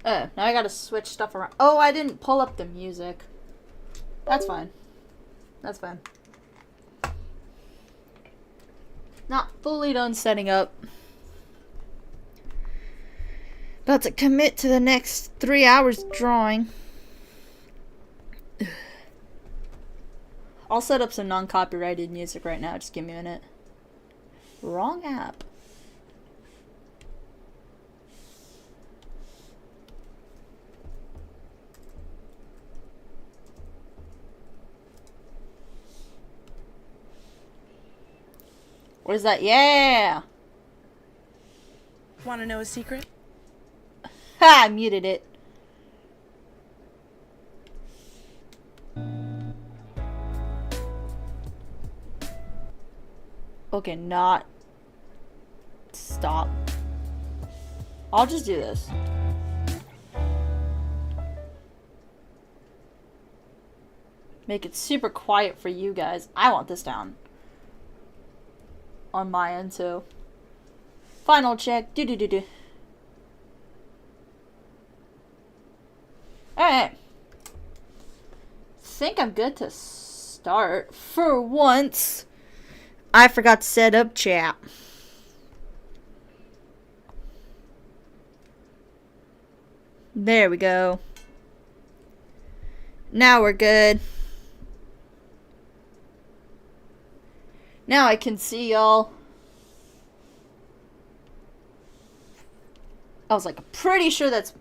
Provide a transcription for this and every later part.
Now I gotta switch stuff around. Oh, I didn't pull up the music. That's fine. That's fine. Not fully done setting up. About to commit to the next 3 hours drawing. I'll set up some non-copyrighted music right now. Just give me a minute. Wrong app. What is that? Yeah! Want to know a secret? Ha! I muted it. Okay, not. Stop. I'll just do this. Make it super quiet for you guys. I want this down. On my end, too. Final check. Do. Alright. Think I'm good to start. For once, I forgot to set up chat. There we go. Now we're good. Now I can see y'all. I was like, pretty sure that's...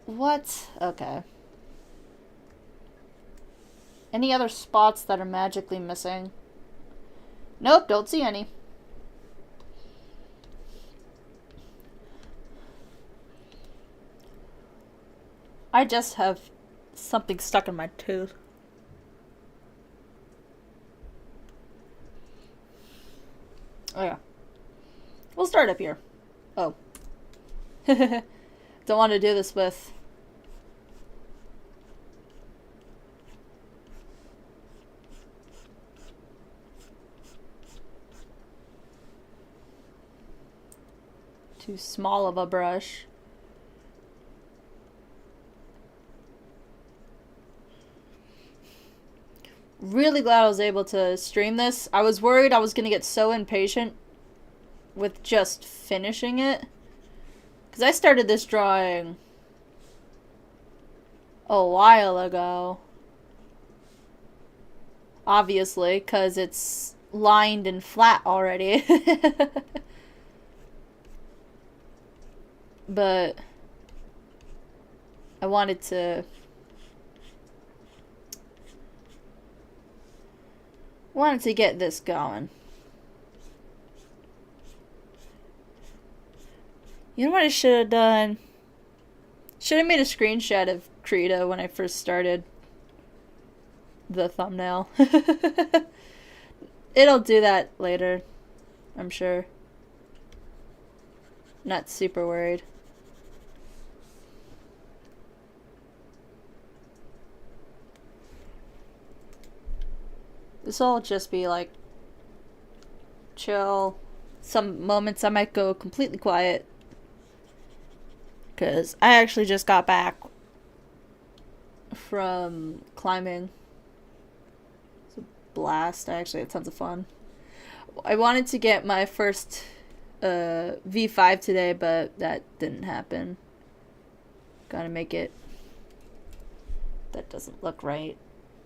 What? Okay. Any other spots that are magically missing? Nope, don't see any. I just have something stuck in my tooth. Oh yeah. We'll start up here. Oh. Don't want to do this with... too small of a brush. Really glad I was able to stream this. I was worried I was going to get so impatient with just finishing it. Because I started this drawing a while ago. Obviously, because it's lined and flat already. But I wanted to get this going. You know what I should have done? Should have made a screenshot of Krita when I first started the thumbnail. It'll do that later, I'm sure. Not super worried. This will just be like chill. Some moments I might go completely quiet. Because I actually just got back from climbing. It's a blast. I actually had tons of fun. I wanted to get my first V5 today, but that didn't happen. Gotta make it. That doesn't look right.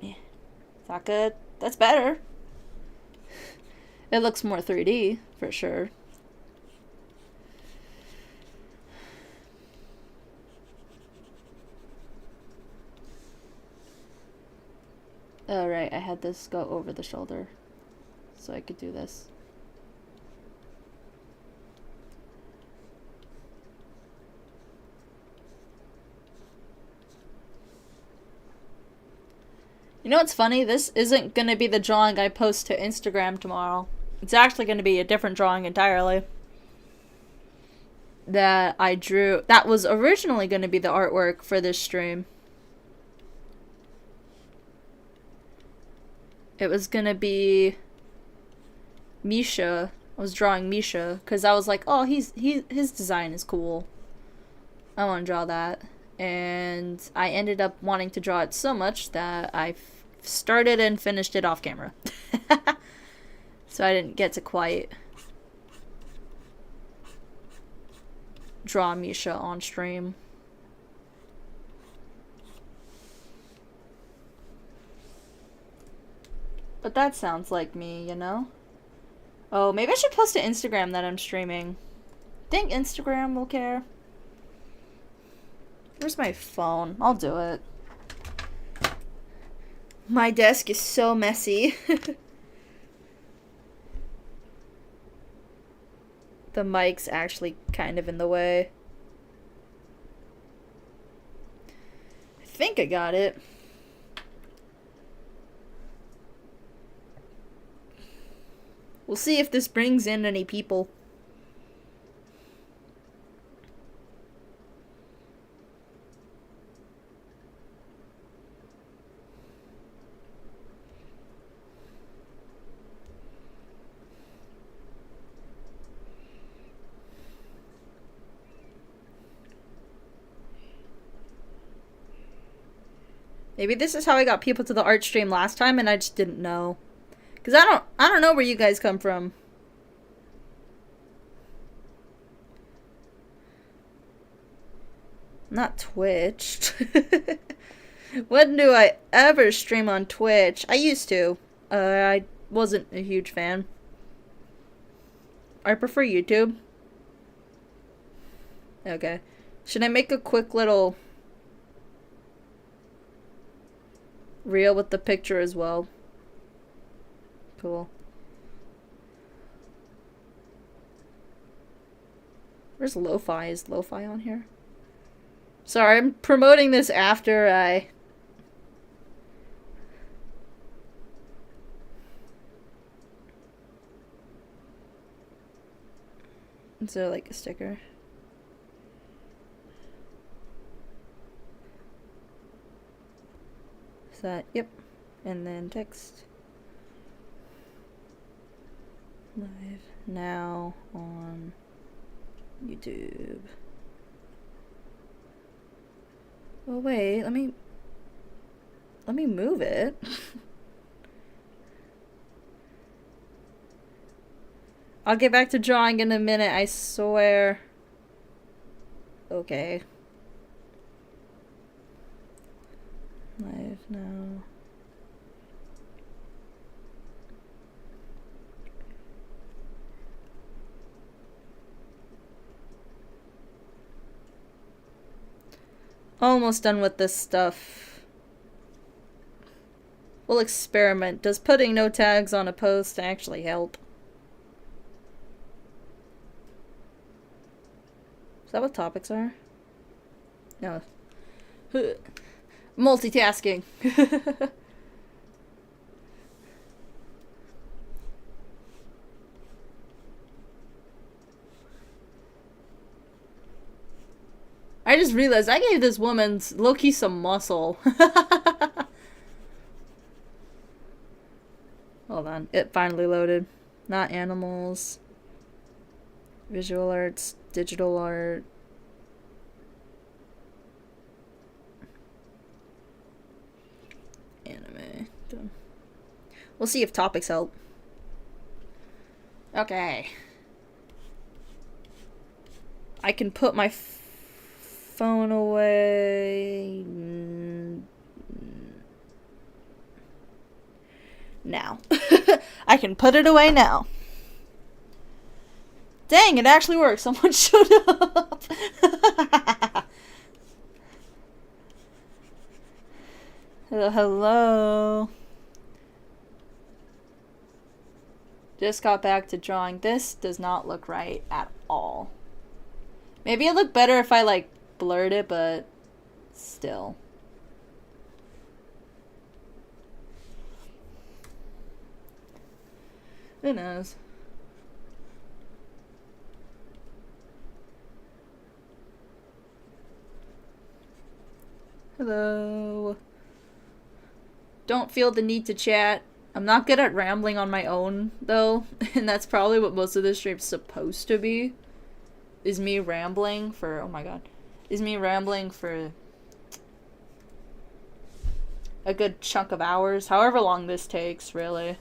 Yeah. Is that good? That's better. It looks more 3D, for sure. Oh, right, I had this go over the shoulder, so I could do this. You know what's funny? This isn't going to be the drawing I post to Instagram tomorrow. It's actually going to be a different drawing entirely. That I drew. That was originally going to be the artwork for this stream. It was going to be Misha I was drawing Misha because I was like, oh, his design is cool. I want to draw that. And I ended up wanting to draw it so much that I started and finished it off camera. So I didn't get to quite draw Misha on stream. But that sounds like me, you know? Oh, maybe I should post to Instagram that I'm streaming. Think Instagram will care? Where's my phone? I'll do it. My desk is so messy. The mic's actually kind of in the way. I think I got it. We'll see if this brings in any people. Maybe this is how I got people to the art stream last time and I just didn't know. Cause I don't know where you guys come from. Not Twitch. When do I ever stream on Twitch? I used to. I wasn't a huge fan. I prefer YouTube. Okay. Should I make a quick little reel with the picture as well? Cool. Where's lo-fi? Is lo-fi on here? Sorry, I'm promoting this after I... Is there like a sticker? Is that... Yep. And then text. Live now on YouTube. Oh wait, let me move it. I'll get back to drawing in a minute, I swear. Okay. Live now. Almost done with this stuff. We'll experiment. Does putting no tags on a post actually help? Is that what topics are? No. Multitasking. I just realized I gave this woman low-key some muscle. Hold on. It finally loaded. Not animals. Visual arts. Digital art. Anime. Done. We'll see if topics help. Okay. I can put my phone away now. I can put it away now. Dang, it actually works. Someone showed up. Hello. Just got back to drawing. This does not look right at all. Maybe it looked better if I like blurred it, but still. Who knows? Hello. Don't feel the need to chat. I'm not good at rambling on my own, though, and that's probably what most of this stream's supposed to be. Is me rambling for, oh my god, is me rambling for a good chunk of hours, however long this takes, really.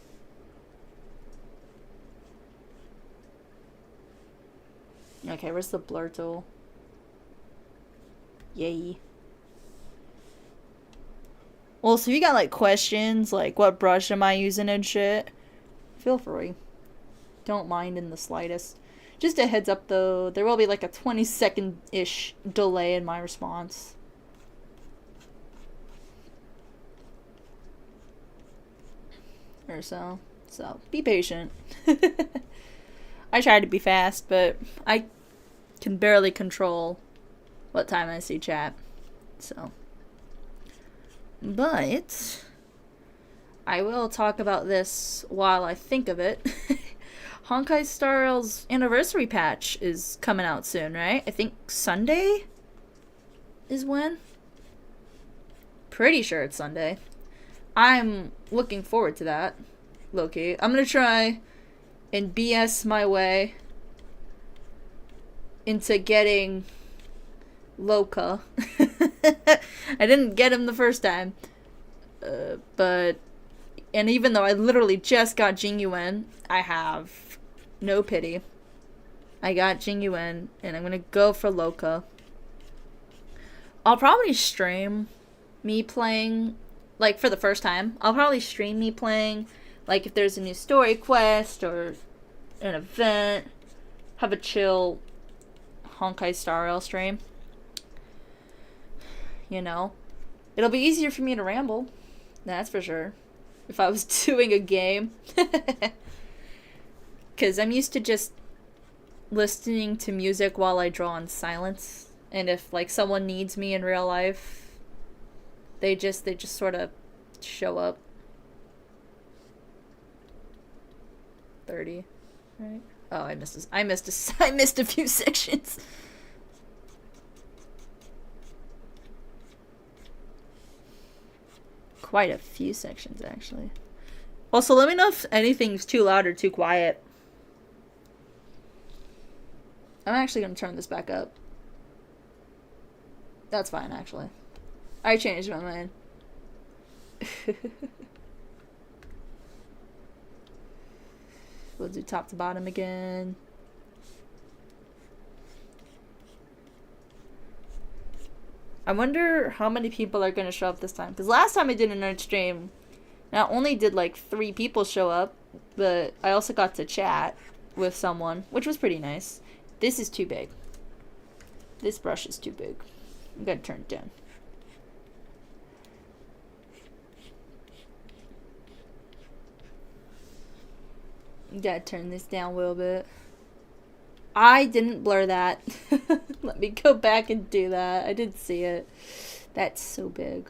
Okay, where's the blur tool? Yay. Well, so if you got, like, questions, like, what brush am I using and shit, feel free. Don't mind in the slightest. Just a heads up, though, there will be, like, a 20-second-ish delay in my response. Or so. So, be patient. I try to be fast, but I can barely control what time I see chat. So. But I will talk about this while I think of it. Honkai Star Rail's anniversary patch is coming out soon, right? I think Sunday is when? Pretty sure it's Sunday. I'm looking forward to that, low-key. I'm gonna try and BS my way into getting Loka. I didn't get him the first time. But... And even though I literally just got Jingyuan, I have no pity. I got Jingyuan, and I'm gonna go for Loka. I'll probably stream me playing, like, for the first time. I'll probably stream me playing, like, if there's a new story quest or an event. Have a chill Honkai Star Rail stream. You know? It'll be easier for me to ramble. That's for sure. If I was doing a game. Because I'm used to just listening to music while I draw in silence. And if, like, someone needs me in real life, they just sort of show up. 30, right? Oh, I missed a few sections. Quite a few sections, actually. Also, let me know if anything's too loud or too quiet. I'm actually gonna turn this back up. That's fine, actually. I changed my mind. We'll do top to bottom again. I wonder how many people are going to show up this time. Because last time I did a nerd stream, not only did like 3 people show up, but I also got to chat with someone, which was pretty nice. This is too big. This brush is too big. I'm going to turn it down. Gotta turn this down a little bit. I didn't blur that. Let me go back and do that. I didn't see it. That's so big.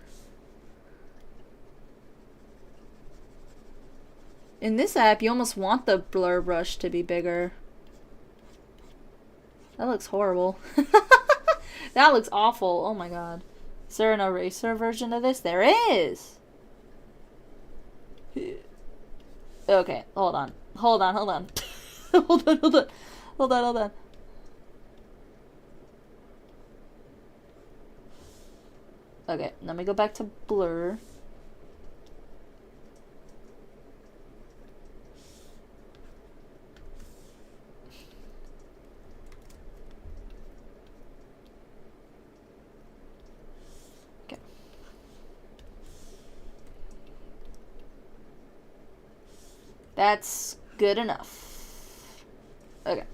In this app, you almost want the blur brush to be bigger. That looks horrible. That looks awful. Oh my god. Is there an eraser version of this? There is! Okay, hold on. Hold on. hold on, hold on. Okay, let me go back to blur. Okay. That's good enough. Okay.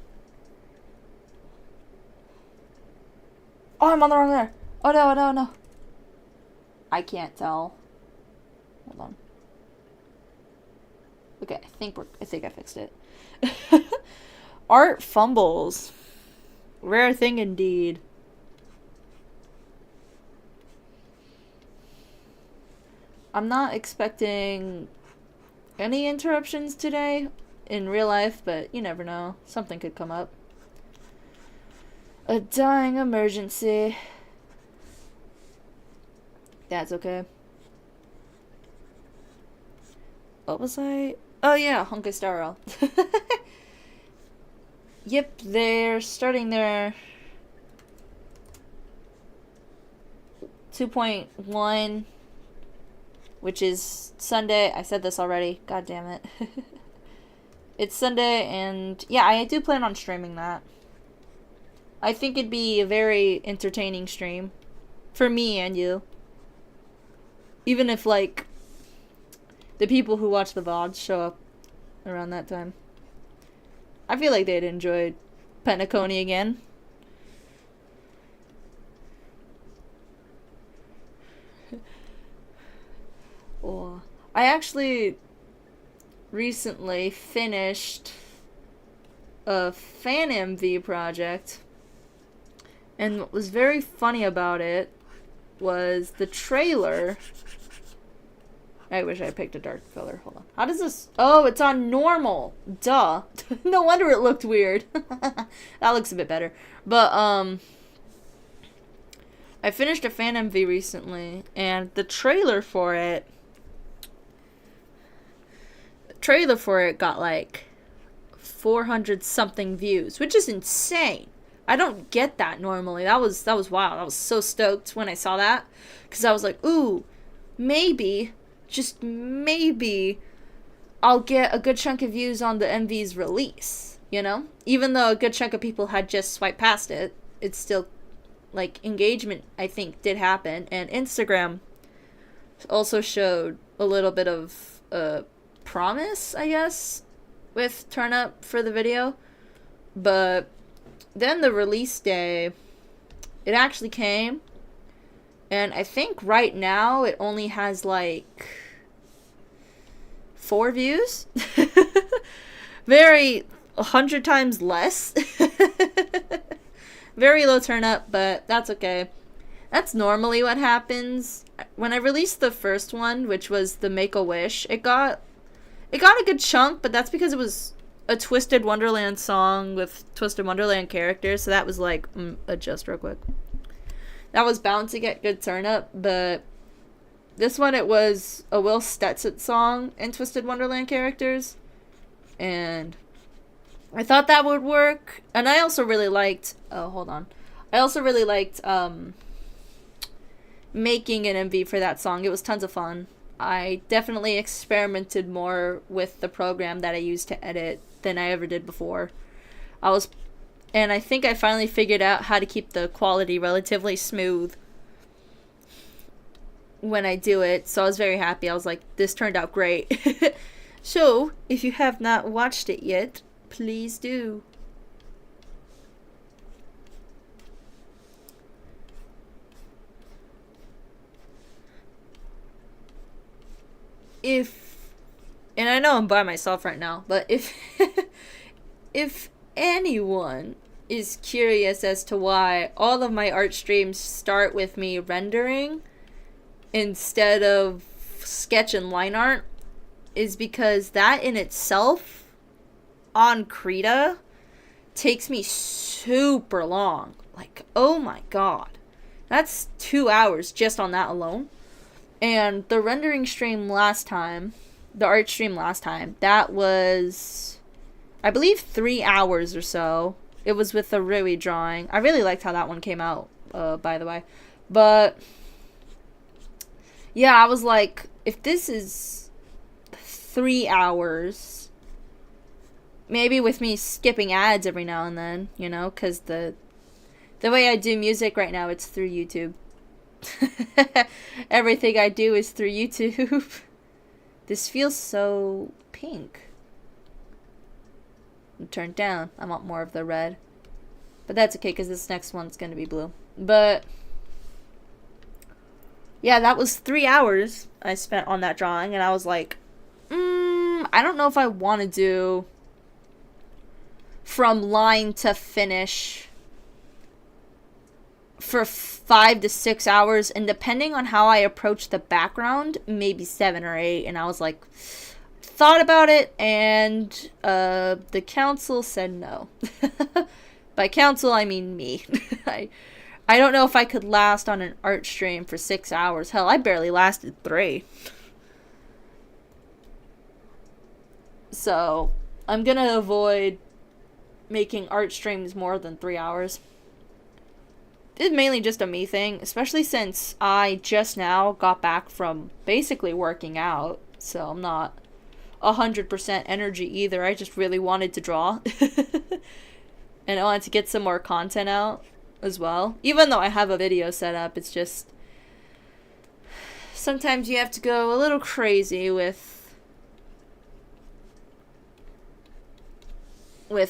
Oh, I'm on the wrong layer. Oh no. I can't tell. Hold on. Okay, I think I fixed it. Art fumbles. Rare thing indeed. I'm not expecting any interruptions today in real life, but you never know. Something could come up. A dying emergency. That's okay. What was I? Oh yeah, Honkai Star Rail. Yep, they're starting their 2.1, which is Sunday. I said this already. God damn it. It's Sunday, and yeah, I do plan on streaming that. I think it'd be a very entertaining stream for me and you. Even if, like, the people who watch the VODs show up around that time. I feel like they'd enjoy Pentaconi again. Oh, I actually recently finished a fan MV project, and what was very funny about it was the trailer. I wish I picked a dark color. Hold on. How does this... Oh, it's on normal. Duh. No wonder it looked weird. That looks a bit better. But, I finished a fan MV recently, and the trailer for it got, like, 400 something views, which is insane. I don't get that normally. That was wild. I was so stoked when I saw that, because I was like, ooh, maybe... just maybe I'll get a good chunk of views on the MV's release, you know? Even though a good chunk of people had just swiped past it, it's still, like, engagement, I think, did happen. And Instagram also showed a little bit of promise, I guess, with turn up for the video. But then the release day, it actually came. And I think right now it only has like 4 views. Very 100 times less. Very low turn up, but that's okay. That's normally what happens. When I released the first one, which was the Make-A-Wish, it got a good chunk, but that's because it was a Twisted Wonderland song with Twisted Wonderland characters, so that was like, adjust real quick. That was bound to get good turn up, but this one, it was a Will Stetson song and Twisted Wonderland characters, and I thought that would work. And I also really liked, I also really liked making an MV for that song. It was tons of fun. I definitely experimented more with the program that I used to edit than I ever did before. And I think I finally figured out how to keep the quality relatively smooth when I do it. So I was very happy. I was like, this turned out great. So, if you have not watched it yet, please do. And I know I'm by myself right now, but if anyone is curious as to why all of my art streams start with me rendering instead of sketch and line art, is because that in itself on Krita takes me super long. Like, oh my god. That's 2 hours just on that alone. And the rendering stream last time, the art stream last time, that was, I believe, 3 hours or so. It was with the Rui drawing. I really liked how that one came out, by the way. But, yeah, I was like, if this is 3 hours, maybe with me skipping ads every now and then, you know, because the way I do music right now, it's through YouTube. Everything I do is through YouTube. This feels so pink. Turned down. I want more of the red. But that's okay, because this next one's going to be blue. But, yeah, that was 3 hours I spent on that drawing, and I was like, I don't know if I want to do from line to finish for 5 to 6 hours, and depending on how I approach the background, maybe 7 or 8. And I was like, thought about it, and the council said no. By council, I mean me. I don't know if I could last on an art stream for 6 hours. Hell, I barely lasted 3. So I'm gonna avoid making art streams more than 3 hours. It's mainly just a me thing, especially since I just now got back from basically working out, so I'm not 100% energy either. I just really wanted to draw. And I wanted to get some more content out as well. Even though I have a video set up, it's just sometimes you have to go a little crazy with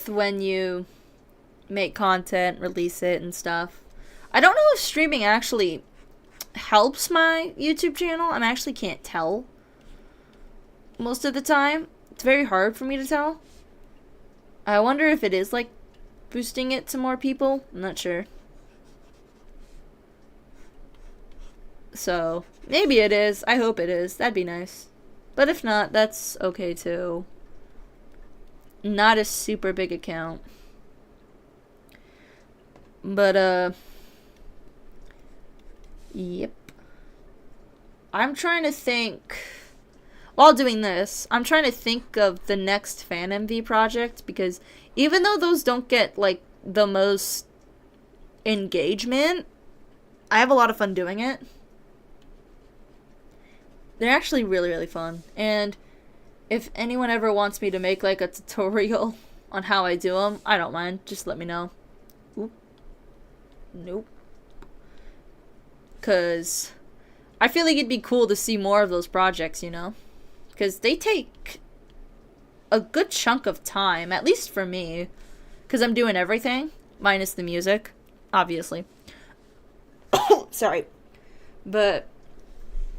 when you make content, release it and stuff. I don't know if streaming actually helps my YouTube channel. I actually can't tell most of the time. It's very hard for me to tell. I wonder if it is like boosting it to more people. I'm not sure. So maybe it is. I hope it is. That'd be nice. But if not, that's okay too. Not a super big account. But yep. I'm trying to think, while doing this, I'm trying to think of the next fan MV project, because even though those don't get like the most engagement, I have a lot of fun doing it. They're actually really, really fun. And if anyone ever wants me to make like a tutorial on how I do them, I don't mind. Just let me know. Oop. Nope. Because I feel like it'd be cool to see more of those projects, you know? Because they take a good chunk of time, at least for me. Because I'm doing everything, minus the music, obviously. Sorry. But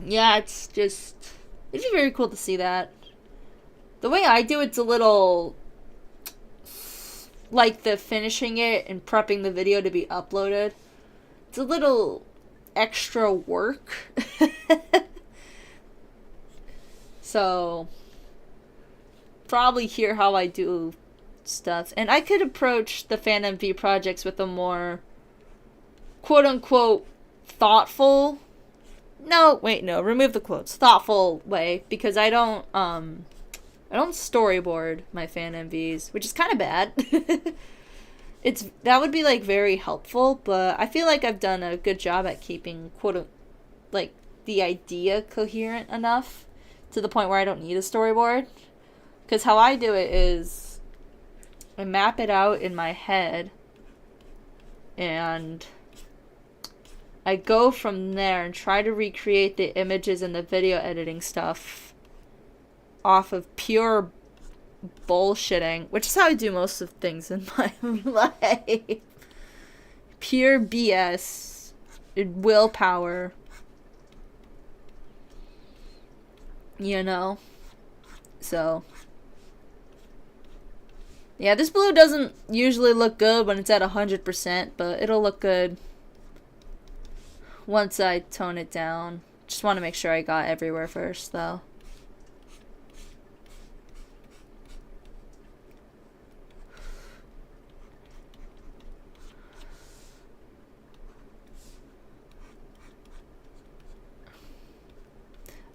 yeah, it's just, it'd be very cool to see that. The way I do it's a little like the finishing it and prepping the video to be uploaded. It's a little extra work. So probably hear how I do stuff. And I could approach the fan MV projects with a more quote unquote thoughtful, no, wait, no, remove the quotes, thoughtful way, because I don't storyboard my fan MVs, which is kind of bad. That would be like very helpful, but I feel like I've done a good job at keeping like the idea coherent enough to the point where I don't need a storyboard. Because how I do it is I map it out in my head and I go from there and try to recreate the images and the video editing stuff off of pure bullshitting, which is how I do most of things in my life. Pure BS. Willpower. You know? So yeah, this blue doesn't usually look good when it's at 100%, but it'll look good once I tone it down. Just want to make sure I got everywhere first, though.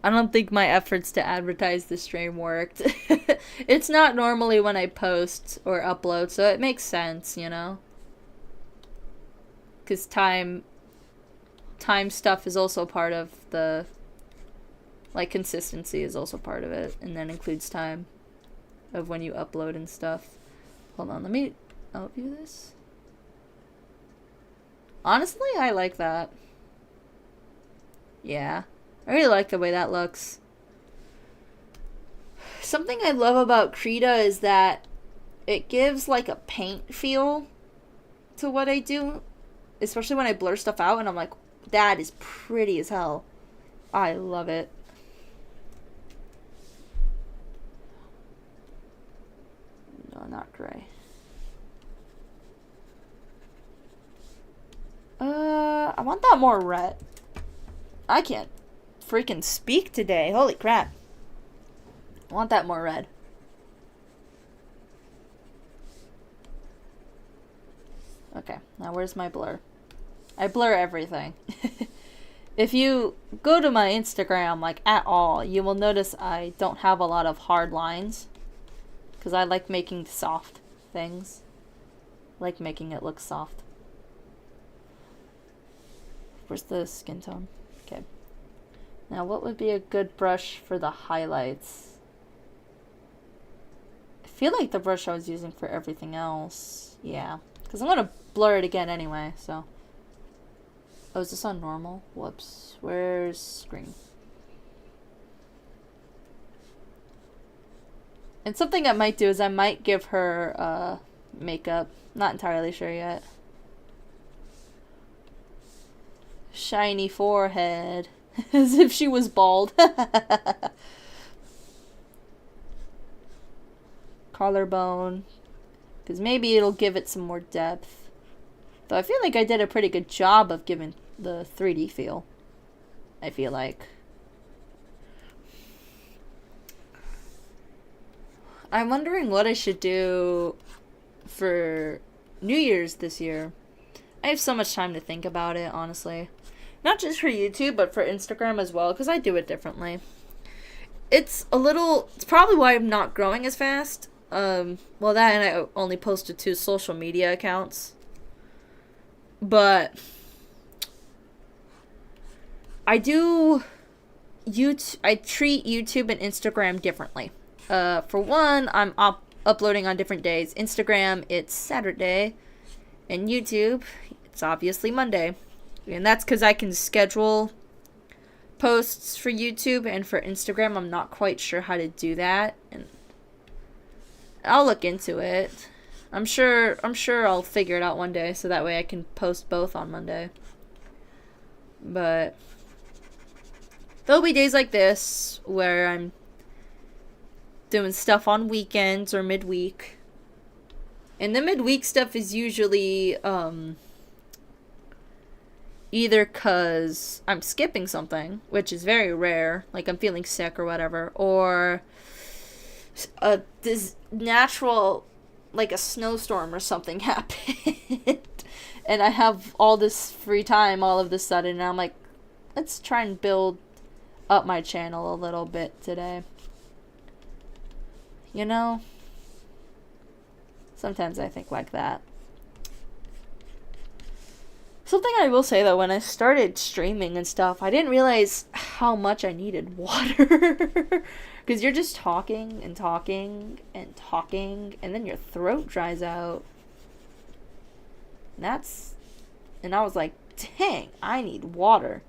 I don't think my efforts to advertise the stream worked. It's not normally when I post or upload, so it makes sense, you know? Because time stuff is also part of the, like, consistency is also part of it, and then includes time of when you upload and stuff. Hold on, let me view this. Honestly, I like that. Yeah. I really like the way that looks. Something I love about Krita is that it gives like a paint feel to what I do. Especially when I blur stuff out and I'm like, that is pretty as hell. I love it. No, not gray. I want that more red. I can't freaking speak today. Holy crap. I want that more red. Okay, now where's my blur? I blur everything. If you go to my Instagram, like, at all, you will notice I don't have a lot of hard lines. because I like making soft things. I like making it look soft. Where's the skin tone? Okay. Now, what would be a good brush for the highlights? I feel like the brush I was using for everything else. Yeah. Because I'm going to blur it again anyway, so. Oh, is this on normal? Whoops. Where's screen? And something I might do is I might give her makeup. Not entirely sure yet. Shiny forehead. As if she was bald. Collarbone. Because maybe it'll give it some more depth. Though I feel like I did a pretty good job of giving the 3D feel. I feel like. I'm wondering what I should do for New Year's this year. I have so much time to think about it, honestly. Not just for YouTube, but for Instagram as well, because I do it differently. It's probably why I'm not growing as fast. Well, that and I only posted 2 social media accounts. But I treat YouTube and Instagram differently. For one, I'm uploading on different days. Instagram, it's Saturday. And YouTube, it's obviously Monday. And that's because I can schedule posts for YouTube, and for Instagram, I'm not quite sure how to do that. And I'll look into it. I'm sure I'll figure it out one day, so that way I can post both on Monday. But there'll be days like this where I'm doing stuff on weekends or midweek. And the midweek stuff is usually either because I'm skipping something, which is very rare, like I'm feeling sick or whatever, or this natural, like a snowstorm or something happened, and I have all this free time all of a sudden, and I'm like, let's try and build up my channel a little bit today. You know? Sometimes I think like that. Something I will say, though, when I started streaming and stuff, I didn't realize how much I needed water. Because you're just talking and talking and talking, and then your throat dries out. And I was like, dang, I need water.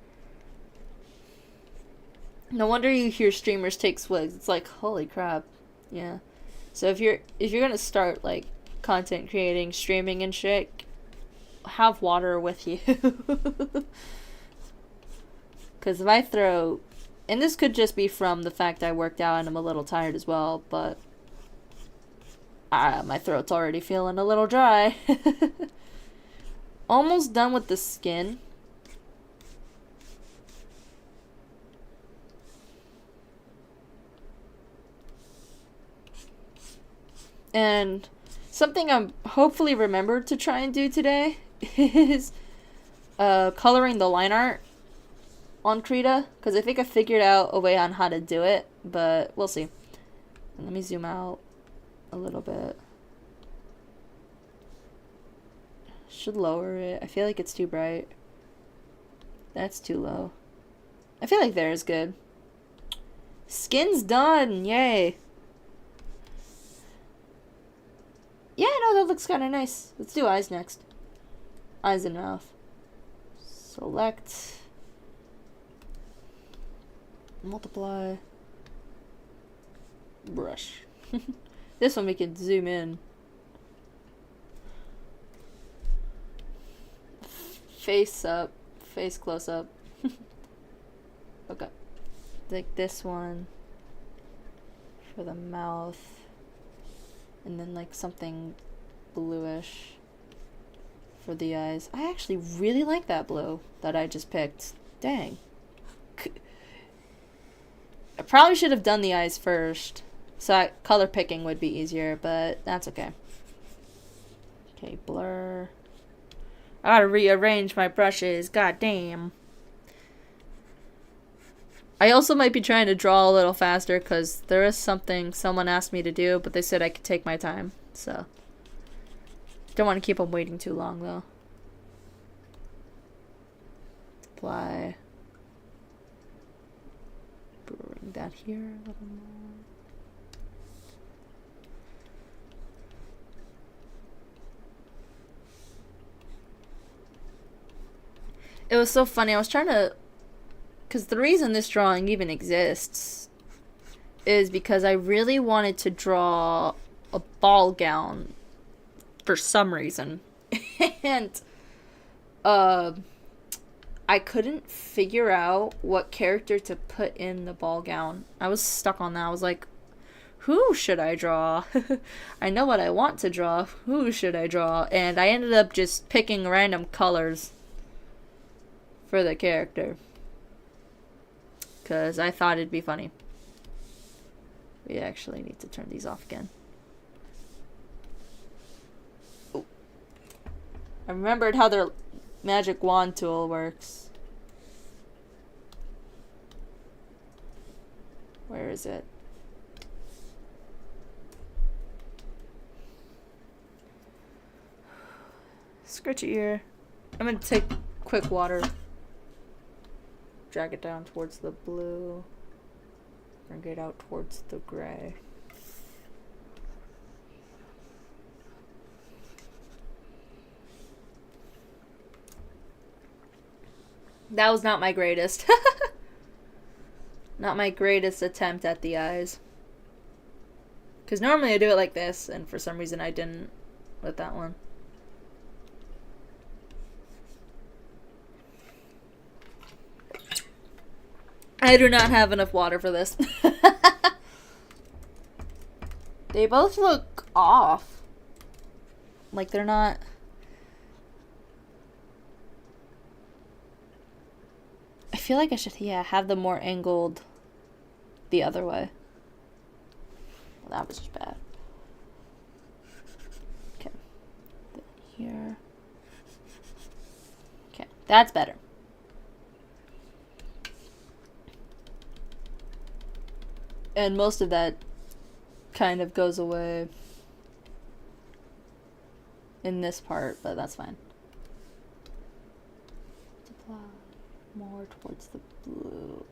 No wonder you hear streamers take swigs. It's like, holy crap. Yeah. So if you're gonna start, like, content creating, streaming and shit, have water with you. Because my throat, and this could just be from the fact I worked out and I'm a little tired as well, but my throat's already feeling a little dry. Almost done with the skin. And something I'm hopefully remembered to try and do today is coloring the line art on Krita, because I think I figured out a way on how to do it, but we'll see. Let me zoom out a little bit. Should lower it. I feel like it's too bright. That's too low. I feel like there is good. Skin's done! Yay! Yeah, no, that looks kind of nice. Let's do eyes next. Eyes and mouth. Select. Multiply. Brush. This one we can zoom in. Face up. Face close up. Okay. Like this one. For the mouth. And then like something bluish for the eyes. I actually really like that blue that I just picked. Dang. I probably should have done the eyes first. So color picking would be easier, but that's okay. Okay, blur. I gotta rearrange my brushes. God damn. I also might be trying to draw a little faster because there is something someone asked me to do, but they said I could take my time. So, don't want to keep them waiting too long, though. Apply. Bring that here a little more. It was so funny. I was trying to... Because the reason this drawing even exists is because I really wanted to draw a ball gown for some reason. And I couldn't figure out what character to put in the ball gown. I was stuck on that. I was like, who should I draw? I know what I want to draw. Who should I draw? And I ended up just picking random colors for the character. Because I thought it'd be funny. We actually need to turn these off again. Oh. I remembered how their magic wand tool works. Where is it? Scratch your ear. I'm gonna take quick water. Drag it down towards the blue. Bring it out towards the gray. That was not my greatest. Not my greatest attempt at the eyes. Because normally I do it like this, and for some reason I didn't with that one. I do not have enough water for this. They both look off. Like they're not... I feel like I should, have them more angled the other way. Well, that was just bad. Okay. Here. Okay, that's better. And most of that kind of goes away in this part, but that's fine. Apply more towards the blue.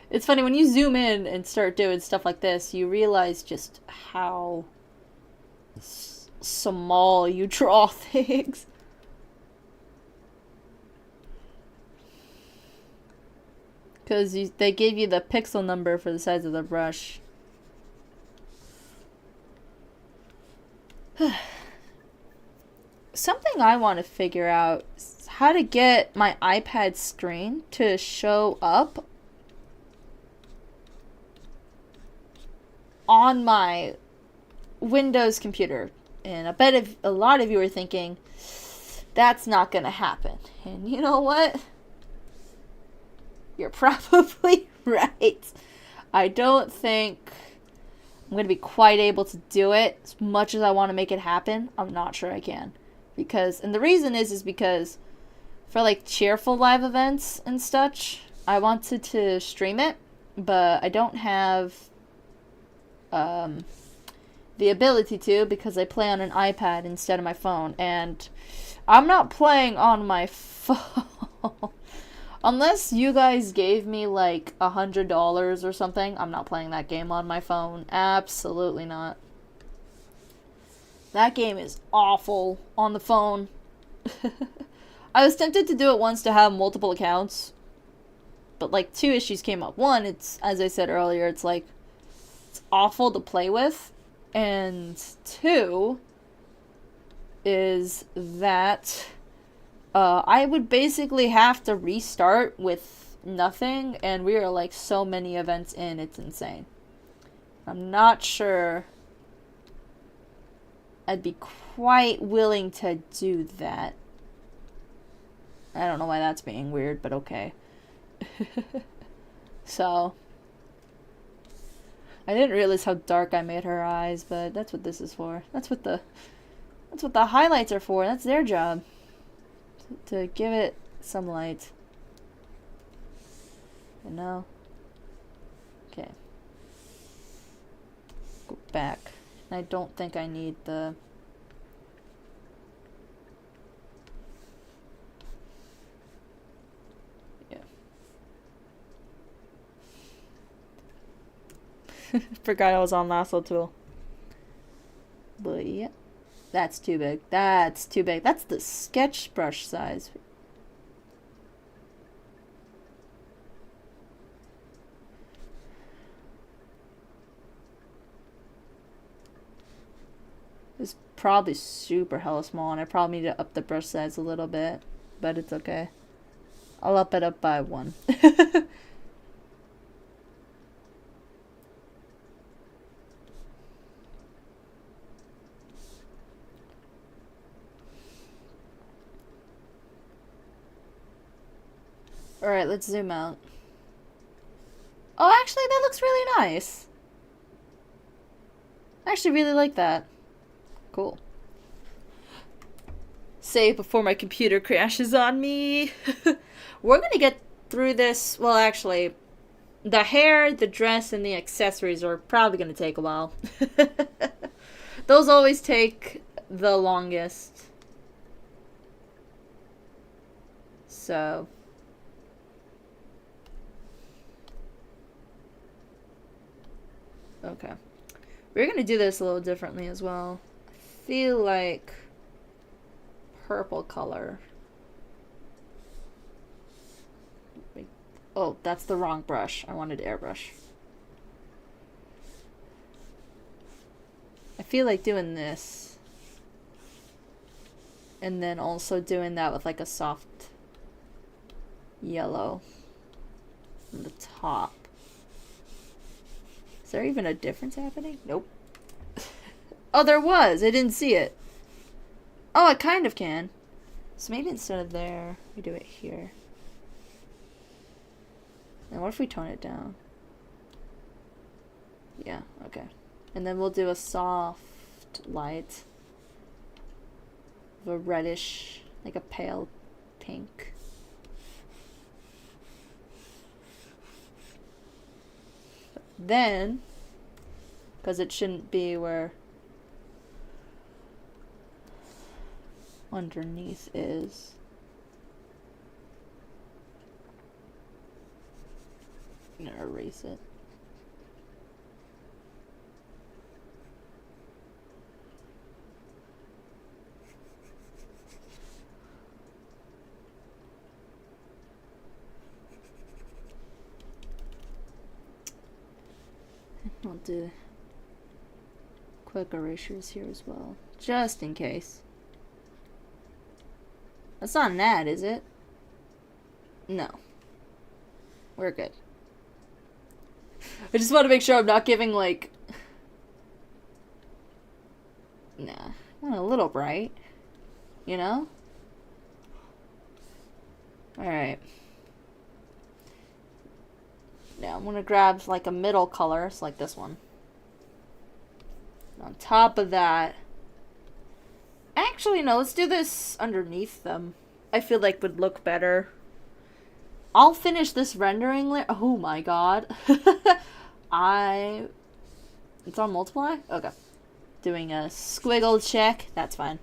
It's funny, when you zoom in and start doing stuff like this, you realize just how small you draw things. Because they gave you the pixel number for the size of the brush. Something I want to figure out is how to get my iPad screen to show up on my Windows computer. And I bet if a lot of you are thinking, that's not going to happen. And you know what? You're probably right. I don't think I'm going to be quite able to do it as much as I want to make it happen. I'm not sure I can. And the reason is because for like cheerful live events and such, I wanted to stream it, but I don't have the ability to because I play on an iPad instead of my phone. And I'm not playing on my phone. Unless you guys gave me like $100 or something, I'm not playing that game on my phone. Absolutely not. That game is awful on the phone. I was tempted to do it once to have multiple accounts. But like 2 issues came up. One, it's, as I said earlier, it's like, it's awful to play with. And 2 is that... I would basically have to restart with nothing, and we are like so many events in, it's insane. I'm not sure I'd be quite willing to do that. I don't know why that's being weird, but okay. So, I didn't realize how dark I made her eyes, but that's what this is for. That's what the highlights are for. That's their job. to give it some light. You know? Okay. Go back. I don't think I need the... Yeah. Forgot I was on lasso tool. But yeah. That's too big. That's too big. That's the sketch brush size. It's probably super hella small, and I probably need to up the brush size a little bit, but it's okay. I'll up it up by 1. Alright, let's zoom out. Oh, actually, that looks really nice. I actually really like that. Cool. Save before my computer crashes on me. We're gonna get through this. Well, actually, the hair, the dress, and the accessories are probably gonna take a while. Those always take the longest. So... Okay. We're gonna do this a little differently as well. I feel like purple color. Oh, that's the wrong brush. I wanted airbrush. I feel like doing this. And then also doing that with like a soft yellow on the top. Is there even a difference happening? Nope. Oh, there was. I didn't see it. Oh, I kind of can. So maybe instead of there, we do it here. And what if we tone it down? Yeah, okay. And then we'll do a soft light. Of a reddish, like a pale pink. Then, because it shouldn't be where underneath is. I'm gonna erase it. I'll do quick erasures here as well, just in case. That's not an ad, is it? No. We're good. I just want to make sure I'm not giving, like... Nah. I want a little bright. You know? Alright. Now I'm gonna grab, like, a middle color. It's like this one. On top of that... Actually, no. Let's do this underneath them. I feel like would look better. I'll finish this rendering layer. Oh my god. It's on multiply? Okay. Doing a squiggle check. That's fine.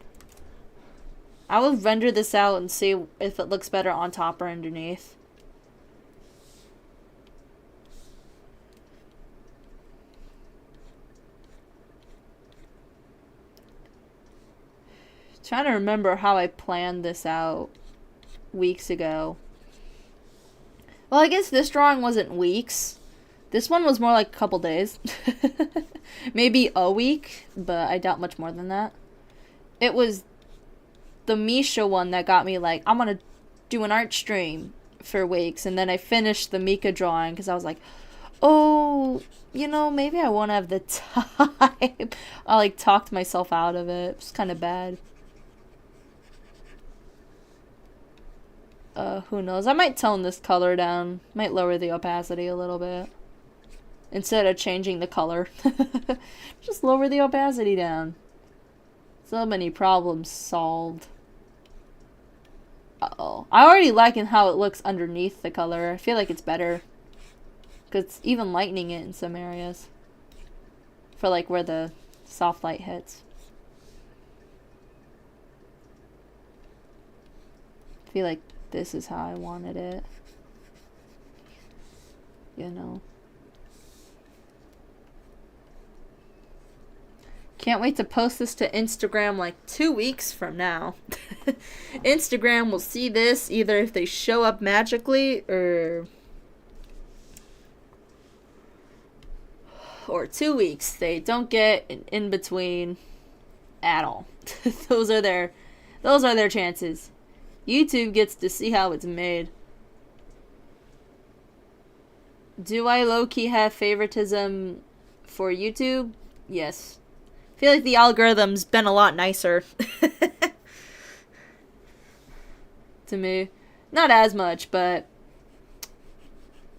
I will render this out and see if it looks better on top or underneath. Trying to remember how I planned this out weeks ago. Well, I guess this drawing wasn't weeks. This one was more like a couple days. Maybe a week, but I doubt much more than that. It was the Misha one that got me like, I'm gonna do an art stream for weeks. And then I finished the Mika drawing because I was like, oh, you know, maybe I won't have the time. I like talked myself out of it. It was kind of bad. Who knows? I might tone this color down. Might lower the opacity a little bit. Instead of changing the color. Just lower the opacity down. So many problems solved. Uh-oh. I already like how it looks underneath the color. I feel like it's better. Because it's even lightening it in some areas. For like where the soft light hits. I feel like this is how I wanted it. You know. Can't wait to post this to Instagram like 2 weeks from now. Instagram will see this either if they show up magically or 2 weeks. They don't get an in between at all. Those are their chances. YouTube gets to see how it's made. Do I low-key have favoritism for YouTube? Yes. I feel like the algorithm's been a lot nicer to me. Not as much, but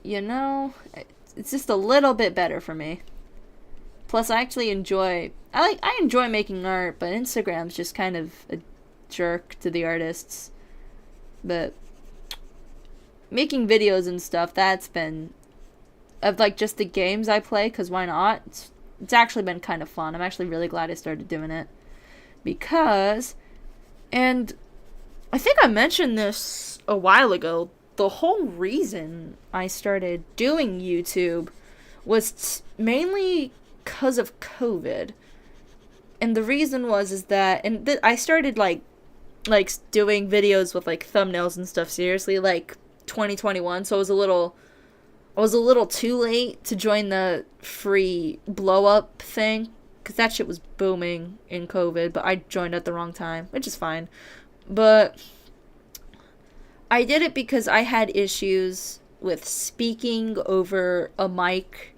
you know, it's just a little bit better for me. Plus, I actually enjoy making art, but Instagram's just kind of a jerk to the artists. But making videos and stuff, that's been of like just the games I play, because why not? It's actually been kind of fun. I'm actually really glad I started doing it. Because, and I think I mentioned this a while ago, the whole reason I started doing YouTube was mainly because of COVID. And the reason is that, and I started like doing videos with like thumbnails and stuff seriously like 2021, so I was a little too late to join the free blow up thing, because that shit was booming in COVID, but I joined at the wrong time, which is fine. But I did it because I had issues with speaking over a mic,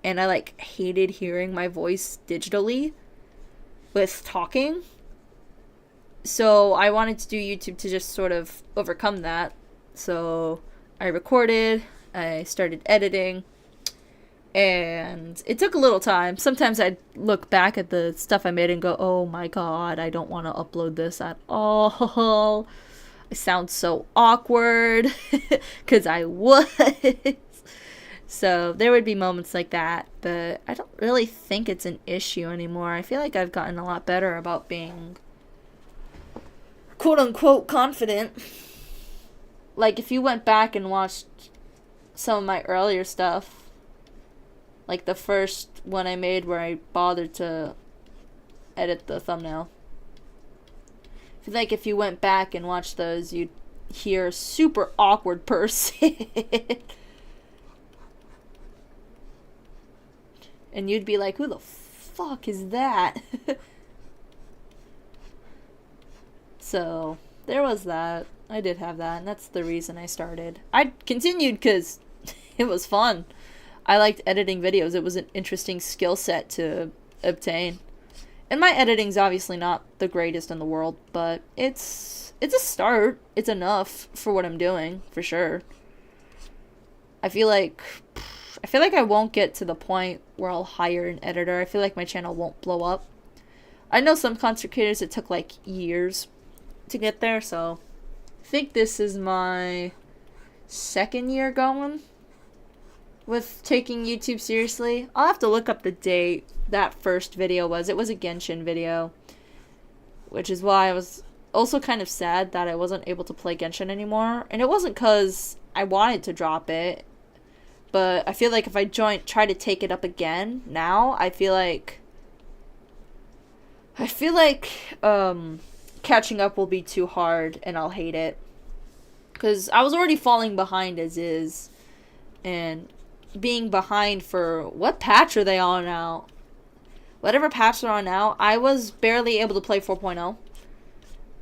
and I like hated hearing my voice digitally with talking. So I wanted to do YouTube to just sort of overcome that. So I recorded, I started editing, and it took a little time. Sometimes I'd look back at the stuff I made and go, oh my god, I don't want to upload this at all. I sound so awkward, because I was. So there would be moments like that, but I don't really think it's an issue anymore. I feel like I've gotten a lot better about being quote-unquote confident. Like, if you went back and watched some of my earlier stuff, like the first one I made where I bothered to edit the thumbnail, I feel like if you went back and watched those, you'd hear a super awkward person. And you'd be like, who the fuck is that? So, there was that. I did have that, and that's the reason I started. I continued because it was fun. I liked editing videos. It was an interesting skill set to obtain. And my editing's obviously not the greatest in the world, but it's a start. It's enough for what I'm doing, for sure. I feel like I won't get to the point where I'll hire an editor. I feel like my channel won't blow up. I know some content creators, it took like years to get there, so I think this is my second year going with taking YouTube seriously. I'll have to look up the date that first video was. It was a Genshin video, which is why I was also kind of sad that I wasn't able to play Genshin anymore. And it wasn't because I wanted to drop it, but I feel like if I try to take it up again now, I feel like catching up will be too hard and I'll hate it. Because I was already falling behind as is. And being behind for... What patch are they on now? Whatever patch they're on now, I was barely able to play 4.0.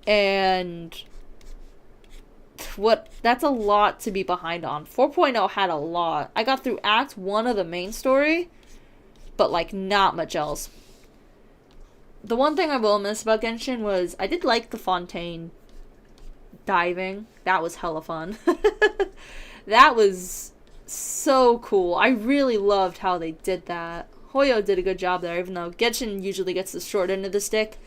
And... That's a lot to be behind on. 4.0 had a lot. I got through Act 1 of the main story, but like not much else. The one thing I will miss about Genshin was I did like the Fontaine diving. That was hella fun. That was so cool. I really loved how they did that. Hoyo did a good job there, even though Genshin usually gets the short end of the stick.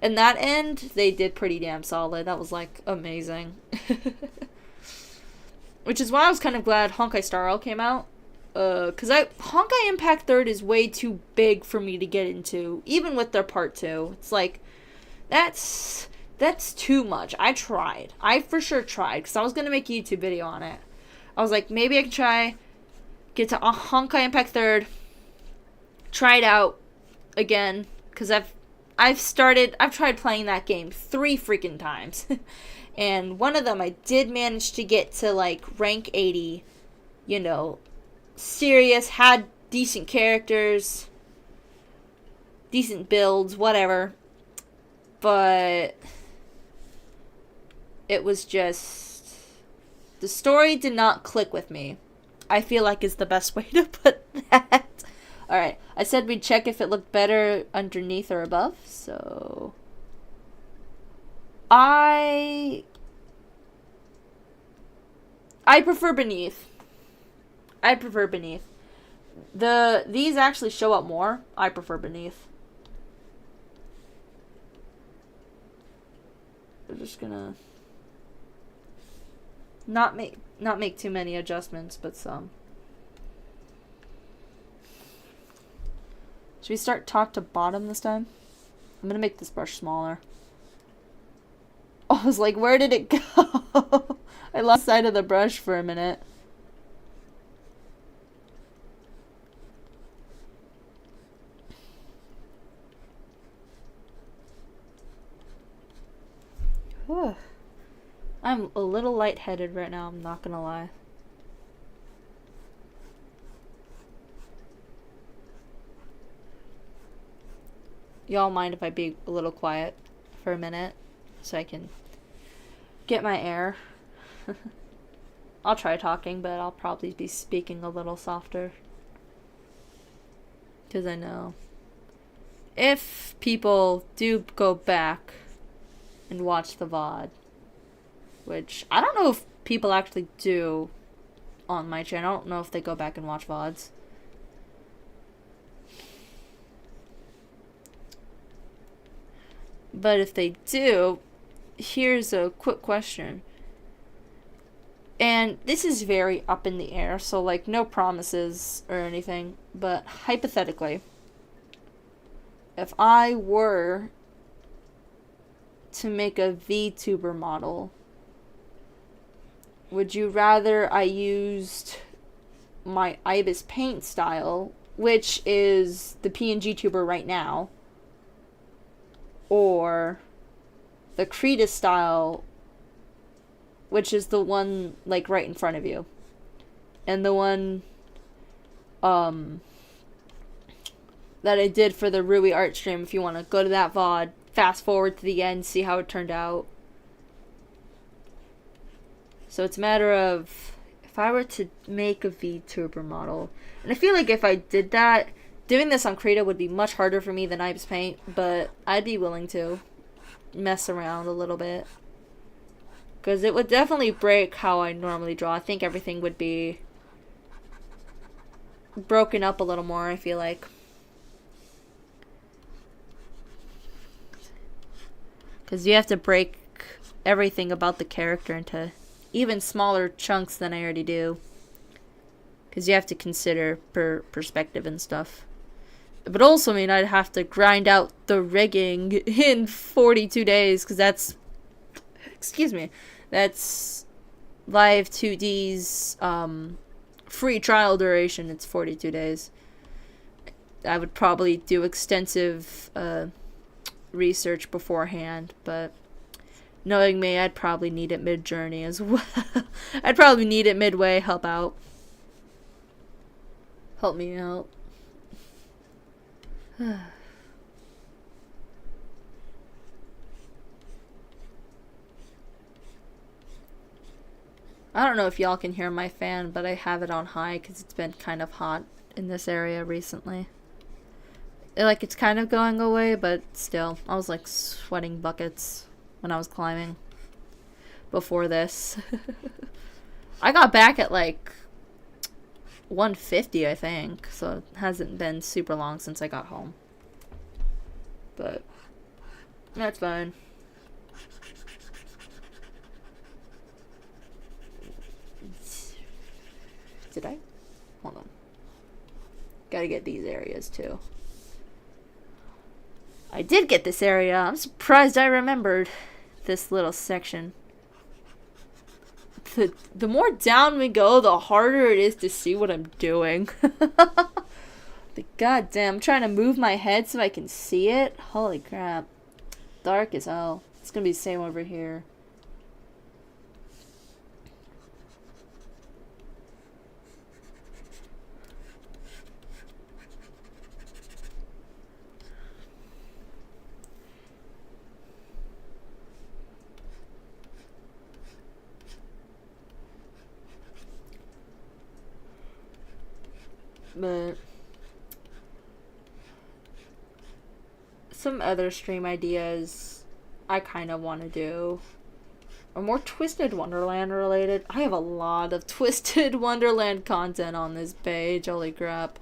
And that end, they did pretty damn solid. That was, like, amazing. Which is why I was kind of glad Honkai Star Rail came out. Because Honkai Impact 3rd is way too big for me to get into. Even with their part 2. It's like, that's too much. I tried. I for sure tried. Because I was going to make a YouTube video on it. I was like, maybe I can try, get to Honkai Impact 3rd, try it out again, because I've tried playing that game 3 freaking times, and one of them I did manage to get to, like, rank 80, you know, serious, had decent characters, decent builds, whatever, but it was just, the story did not click with me. I feel like is the best way to put that. Alright, I said we'd check if it looked better underneath or above, so... I prefer beneath. These actually show up more. I prefer beneath. We're just gonna... Not make too many adjustments, but some. Should we start top to bottom this time? I'm gonna make this brush smaller. Oh, I was like, where did it go? I lost sight of the brush for a minute. Whew. I'm a little lightheaded right now, I'm not gonna lie. Y'all mind if I be a little quiet for a minute so I can get my air? I'll try talking, but I'll probably be speaking a little softer. Because I know if people do go back and watch the VOD, which I don't know if people actually do on my channel. I don't know if they go back and watch VODs. But if they do, here's a quick question. And this is very up in the air, so like no promises or anything. But hypothetically, if I were to make a VTuber model, would you rather I used my Ibis paint style, which is the PNG tuber right now, or the Cretus style, which is the one like right in front of you, and the one that I did for the Rui art stream? If you want to go to that VOD, fast forward to the end, see how it turned out. So it's a matter of, if I were to make a VTuber model, and I feel like if I did that, doing this on Krita would be much harder for me than Ibis Paint, but I'd be willing to mess around a little bit. Because it would definitely break how I normally draw. I think everything would be broken up a little more, I feel like. Because you have to break everything about the character into even smaller chunks than I already do. Because you have to consider perspective and stuff. But also mean I'd have to grind out the rigging in 42 days. Because that's... Excuse me. That's Live 2D's free trial duration. It's 42 days. I would probably do extensive research beforehand. But knowing me, I'd probably need it mid-journey as well. I'd probably need it midway. Help out. Help me out. I don't know if y'all can hear my fan, but I have it on high because it's been kind of hot in this area recently. Like, it's kind of going away, but still. I was, like, sweating buckets when I was climbing before this. I got back at, like, 150, I think, so it hasn't been super long since I got home. But That's fine. Did I? Hold on. Gotta get these areas too. I did get this area. I'm surprised I remembered this little section. The more down we go, the harder it is to see what I'm doing. But goddamn, I'm trying to move my head so I can see it. Holy crap. Dark as hell. It's gonna be the same over here. But some other stream ideas I kind of want to do are more Twisted Wonderland related. I have a lot of Twisted Wonderland content on this page. Holy crap.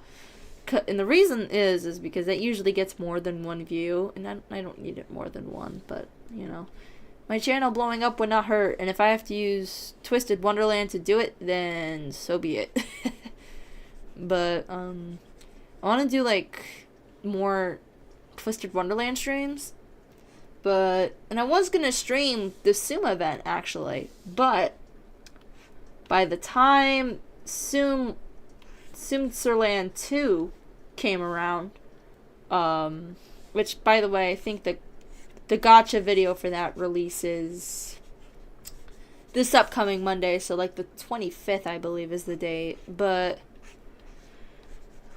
And the reason is because it usually gets more than one view, and I don't need it more than one, but, you know. My channel blowing up would not hurt, and if I have to use Twisted Wonderland to do it, then so be it. But, I want to do, like, more Twisted Wonderland streams. And I was going to stream the Suma event, actually. But, by the time Sumserland 2 came around, which, by the way, I think the gacha video for that releases this upcoming Monday, so, like, the 25th, I believe, is the date. But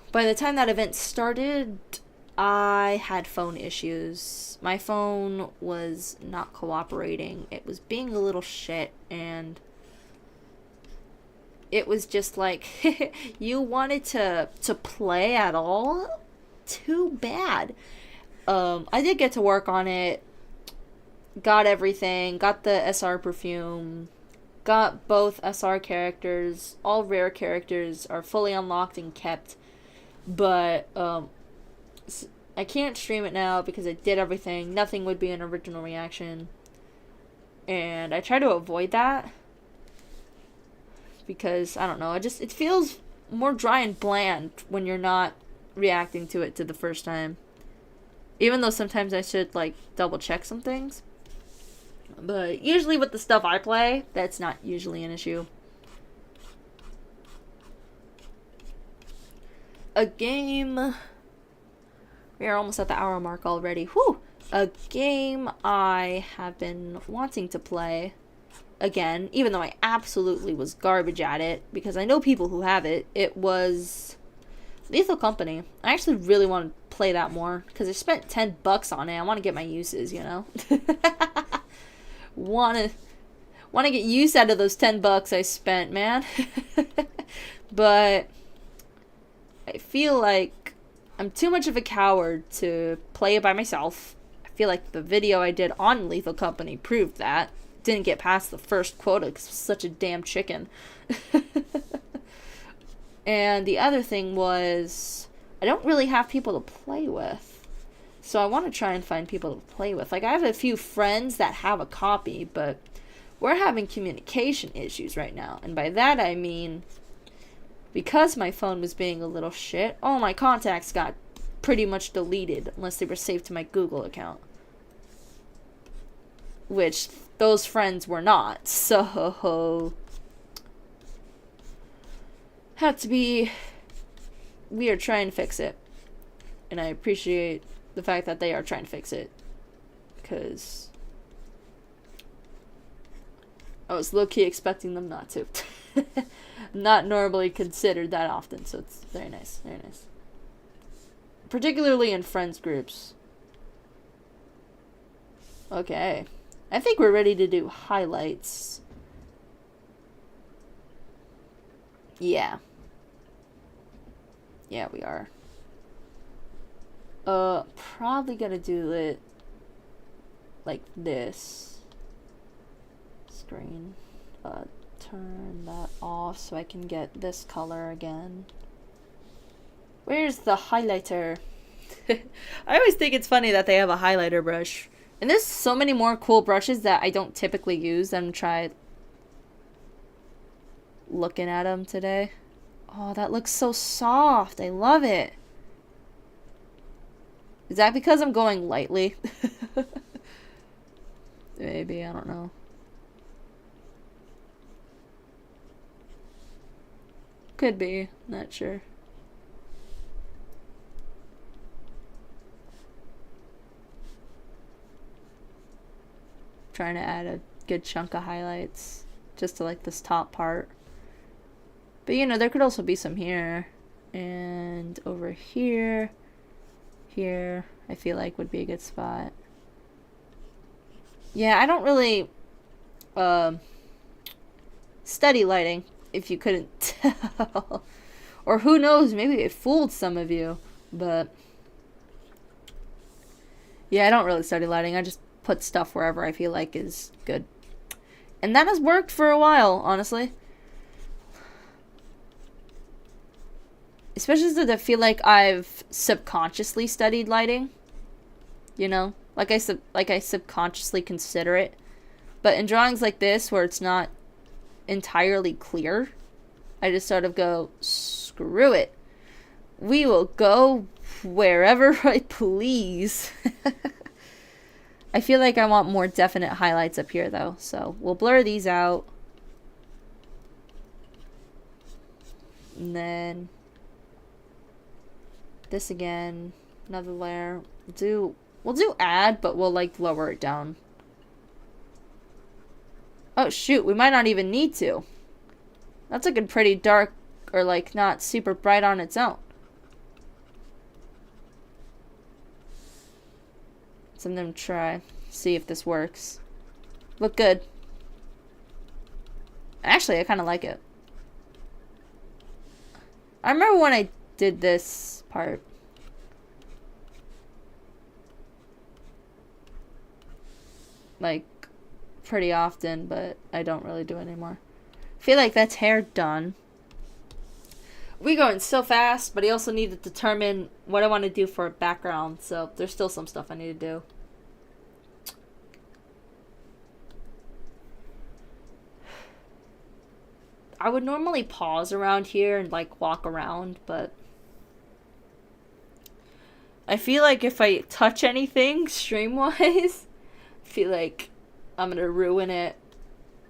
by the time that event started, I had phone issues. My phone was not cooperating. It was being a little shit, and it was just like, you wanted to play at all? Too bad. I did get to work on it. Got everything. Got the SR perfume. Got both SR characters. All rare characters are fully unlocked and kept. But, I can't stream it now because I did everything. Nothing would be an original reaction. And I try to avoid that. Because, I don't know, it feels more dry and bland when you're not reacting to it the first time. Even though sometimes I should, like, double check some things. But usually with the stuff I play, that's not usually an issue. A game... We are almost at the hour mark already. Whew! A game I have been wanting to play again, even though I absolutely was garbage at it, because I know people who have it. It was Lethal Company. I actually really want to play that more, because I spent $10 on it. I want to get my uses, you know? want to get use out of those $10 I spent, man. But I feel like I'm too much of a coward to play it by myself. I feel like the video I did on Lethal Company proved that. Didn't get past the first quota because I was such a damn chicken. And the other thing was, I don't really have people to play with. So I want to try and find people to play with. Like, I have a few friends that have a copy, but we're having communication issues right now. And by that I mean, because my phone was being a little shit, all my contacts got pretty much deleted unless they were saved to my Google account. Which those friends were not. So we are trying to fix it. And I appreciate the fact that they are trying to fix it. Because I was low-key expecting them not to. Not normally considered that often, so it's very nice, very nice. Particularly in friends groups. Okay. I think we're ready to do highlights. Yeah. Yeah, we are. Probably gonna do it like this. Screen. Turn that off so I can get this color again. Where's the highlighter? I always think it's funny that they have a highlighter brush And there's so many more cool brushes that I don't typically use. I'm try looking at them today. Oh, that looks so soft. I love it. Is that because I'm going lightly? Maybe, I don't know. Could be, not sure. Trying to add a good chunk of highlights just to like this top part. But you know, there could also be some here and over here. Here, I feel like would be a good spot. Yeah, I don't really study lighting, if you couldn't tell. Or who knows, maybe it fooled some of you. But yeah, I don't really study lighting. I just put stuff wherever I feel like is good. And that has worked for a while, honestly. Especially since I feel like I've subconsciously studied lighting. You know? Like I subconsciously consider it. But in drawings like this, where it's not entirely clear, I just sort of go, screw it. We will go wherever I please. I feel like I want more definite highlights up here, though. So we'll blur these out. And then this again. Another layer. We'll do add, but we'll like lower it down. Oh shoot, we might not even need to. That's looking pretty dark, or like not super bright on its own. So I'm gonna try, see if this works. Look good. Actually, I kind of like it. I remember when I did this part. Like, pretty often, but I don't really do it anymore. I feel like that's hair done. We're going so fast, but I also need to determine what I want to do for a background, so there's still some stuff I need to do. I would normally pause around here and like walk around, but I feel like if I touch anything stream-wise, I feel like I'm gonna ruin it.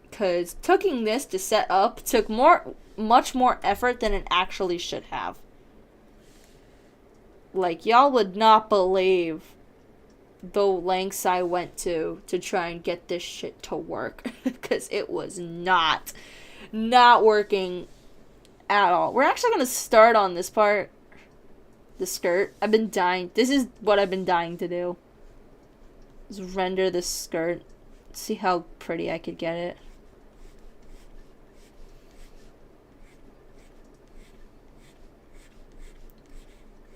Because taking this to set up took much more effort than it actually should have. Like, y'all would not believe the lengths I went to try and get this shit to work. Because it was not working at all. We're actually going to start on this part. The skirt. This is what I've been dying to do. Is render this skirt. See how pretty I could get it.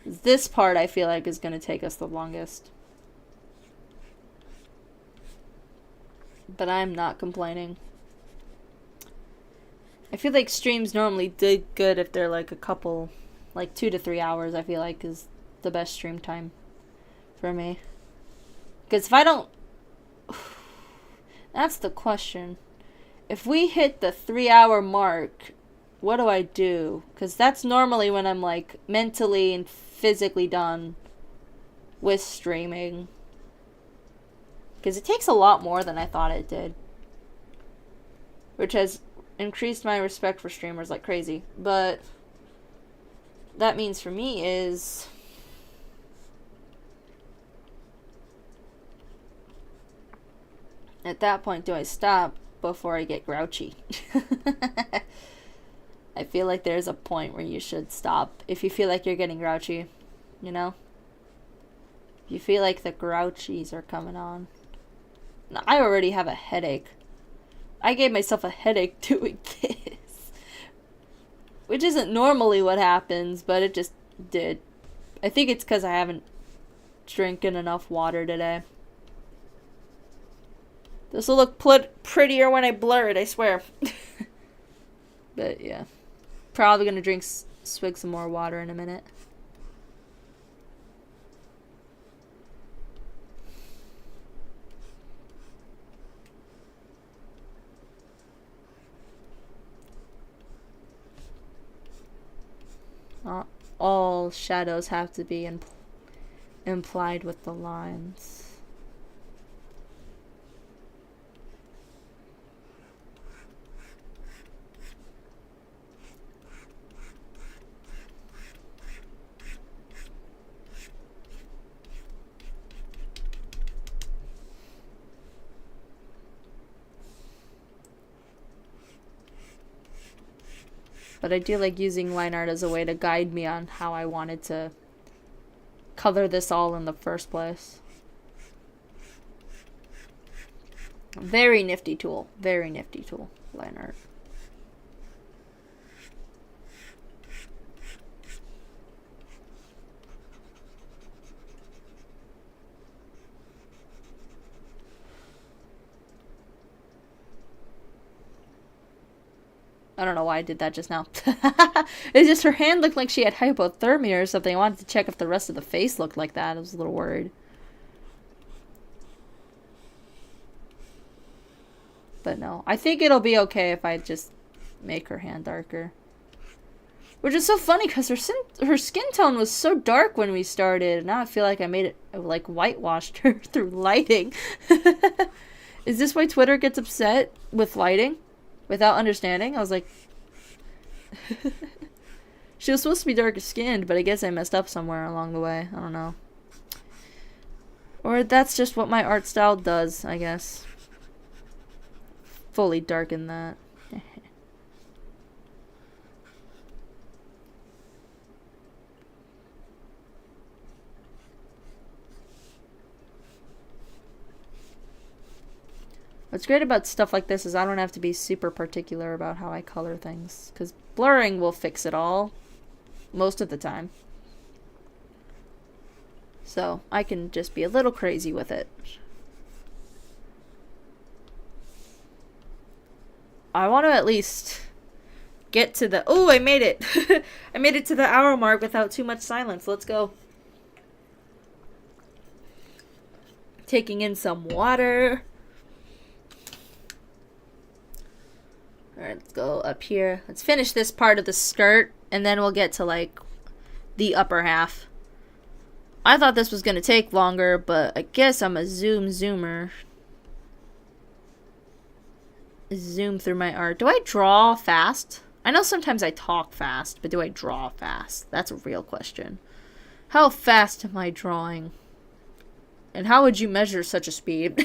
This part I feel like is going to take us the longest. But I'm not complaining. I feel like streams normally did good if they're like a couple, like 2 to 3 hours, I feel like is the best stream time for me. Because if I don't... That's the question. If we hit the 3-hour mark, what do I do? Because that's normally when I'm like mentally and physically done with streaming. Because it takes a lot more than I thought it did. Which has increased my respect for streamers like crazy. But that means for me is... At that point, do I stop before I get grouchy? I feel like there's a point where you should stop if you feel like you're getting grouchy, you know? If you feel like the grouchies are coming on. Now, I already have a headache. I gave myself a headache doing this. Which isn't normally what happens, but it just did. I think it's because I haven't drinking enough water today. This will look prettier when I blur it, I swear. But yeah. Probably gonna swig some more water in a minute. all shadows have to be implied with the lines. But I do like using line art as a way to guide me on how I wanted to color this all in the first place. Very nifty tool. Very nifty tool. Line art. I don't know why I did that just now. It's just her hand looked like she had hypothermia or something. I wanted to check if the rest of the face looked like that. I was a little worried. But no. I think it'll be okay if I just make her hand darker. Which is so funny because her skin tone was so dark when we started. Now I feel like I made it, like, whitewashed her through lighting. Is this why Twitter gets upset with lighting? Without understanding? I was like... She was supposed to be darker skinned, but I guess I messed up somewhere along the way. I don't know. Or that's just what my art style does, I guess. Fully darken that. What's great about stuff like this is I don't have to be super particular about how I color things, because blurring will fix it all most of the time. So I can just be a little crazy with it. I want to at least get to the... Oh, I made it! I made it to the hour mark without too much silence. Let's go. Taking in some water. Alright, let's go up here. Let's finish this part of the skirt, and then we'll get to, like, the upper half. I thought this was going to take longer, but I guess I'm a zoomer. Zoom through my art. Do I draw fast? I know sometimes I talk fast, but do I draw fast? That's a real question. How fast am I drawing? And how would you measure such a speed?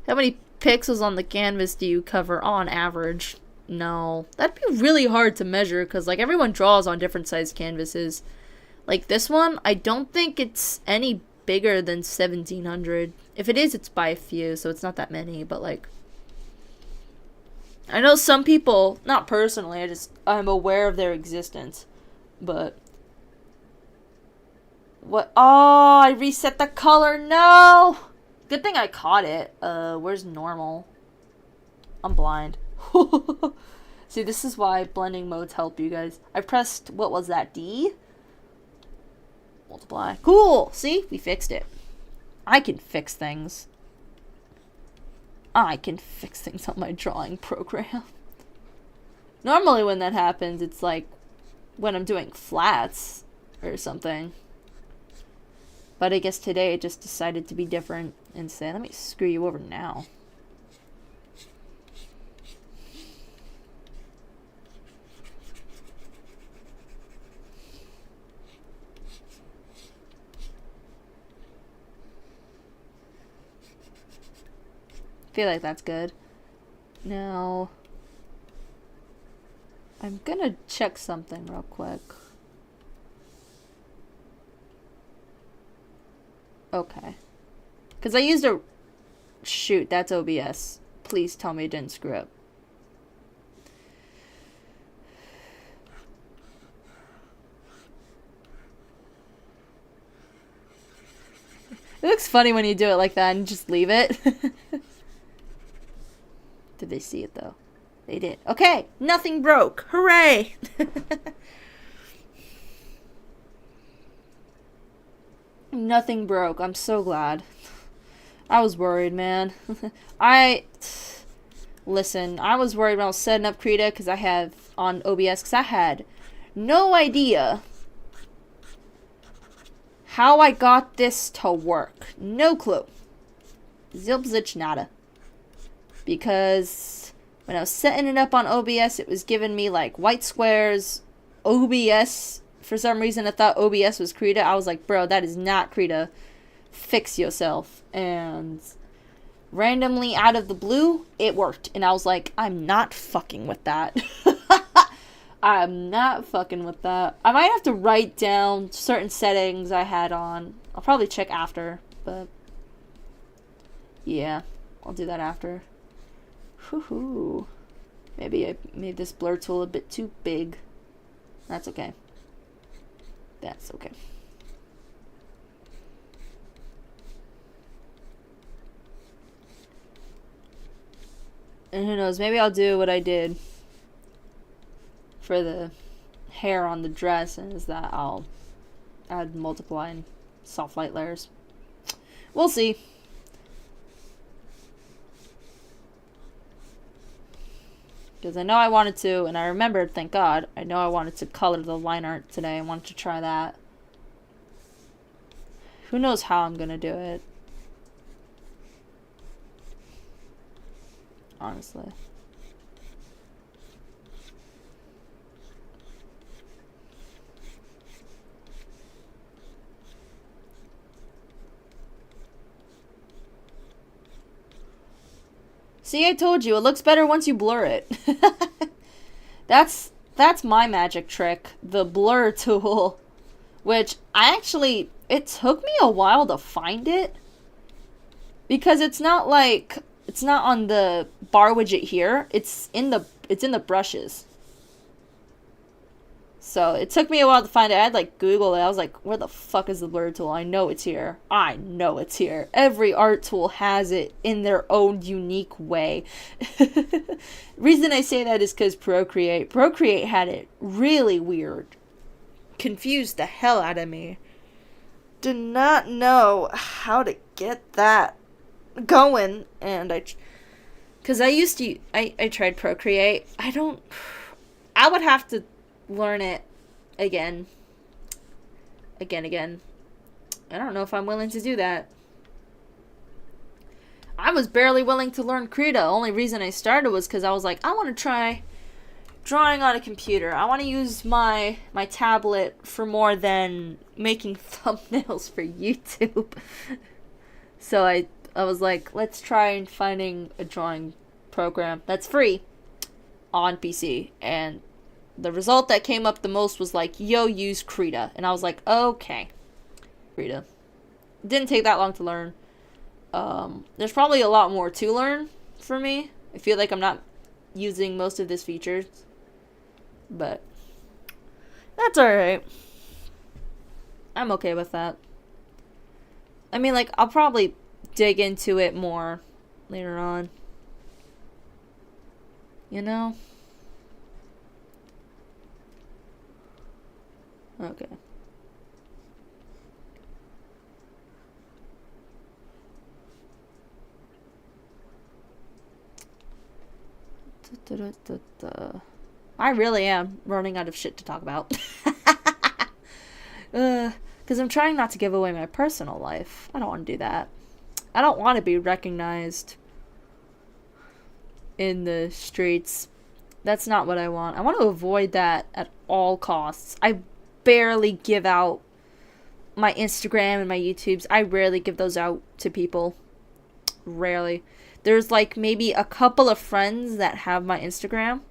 How many pixels on the canvas do you cover on average? No. That'd be really hard to measure because, like, everyone draws on different size canvases. Like this one, I don't think it's any bigger than 1700. If it is, it's by a few, so it's not that many, but, like, I know some people, not personally, I'm aware of their existence, but what? Oh, I reset the color. No! Good thing I caught it. Where's normal? I'm blind. See, this is why blending modes help you guys. I pressed, what was that, D? Multiply. Cool! See? We fixed it. I can fix things. I can fix things on my drawing program. Normally when that happens, it's like when I'm doing flats or something. But I guess today it just decided to be different and say, let me screw you over now. Feel like that's good. Now, I'm gonna check something real quick. Okay. Because I used a... Shoot, that's OBS. Please tell me it didn't screw up. It looks funny when you do it like that and just leave it. Did they see it, though? They did. Okay, nothing broke. Hooray! Nothing broke. I'm so glad. I was worried, man. Listen, I was worried when I was setting up Krita because I have on OBS, because I had No idea how I got this to work. No clue. Zilbzich nada. Because when I was setting it up on OBS, it was giving me like white squares. OBS, for some reason I thought OBS was Krita. I was like, bro, that is not Krita. Fix yourself. And randomly out of the blue, it worked. And I was like, I'm not fucking with that. I'm not fucking with that. I might have to write down certain settings I had on. I'll probably check after, but yeah, I'll do that after. Woohoo. Maybe I made this blur tool a bit too big. That's okay. That's okay. And who knows, maybe I'll do what I did for the hair on the dress, and is that I'll add multiply and soft light layers. We'll see. Because I know I wanted to, and I remembered, thank God, I know I wanted to color the line art today. I wanted to try that. Who knows how I'm gonna do it. Honestly. See, I told you, it looks better once you blur it. That's my magic trick, the blur tool. Which, it took me a while to find it. Because it's not on the bar widget here. It's in the brushes. So it took me a while to find it. I had Google it. I was like, where the fuck is the blur tool? I know it's here. I know it's here. Every art tool has it in their own unique way. Reason I say that is because Procreate had it really weird. Confused the hell out of me. Did not know how to get that going, and I tried Procreate. I would have to learn it again. I don't know if I'm willing to do that. I was barely willing to learn Krita. Only reason I started was because I was like, I want to try drawing on a computer. I want to use my tablet for more than making thumbnails for YouTube. So I was like, let's try finding a drawing program that's free on PC. And the result that came up the most was like, yo, use Krita. And I was like, okay. Krita. Didn't take that long to learn. There's probably a lot more to learn for me. I feel like I'm not using most of these features. But that's alright. I'm okay with that. I mean, I'll probably dig into it more later on. You know? Okay. I really am running out of shit to talk about. Because I'm trying not to give away my personal life. I don't want to do that. I don't want to be recognized in the streets. That's not what I want. I want to avoid that at all costs. I barely give out my Instagram and my YouTubes. I rarely give those out to people. Rarely. There's maybe a couple of friends that have my Instagram.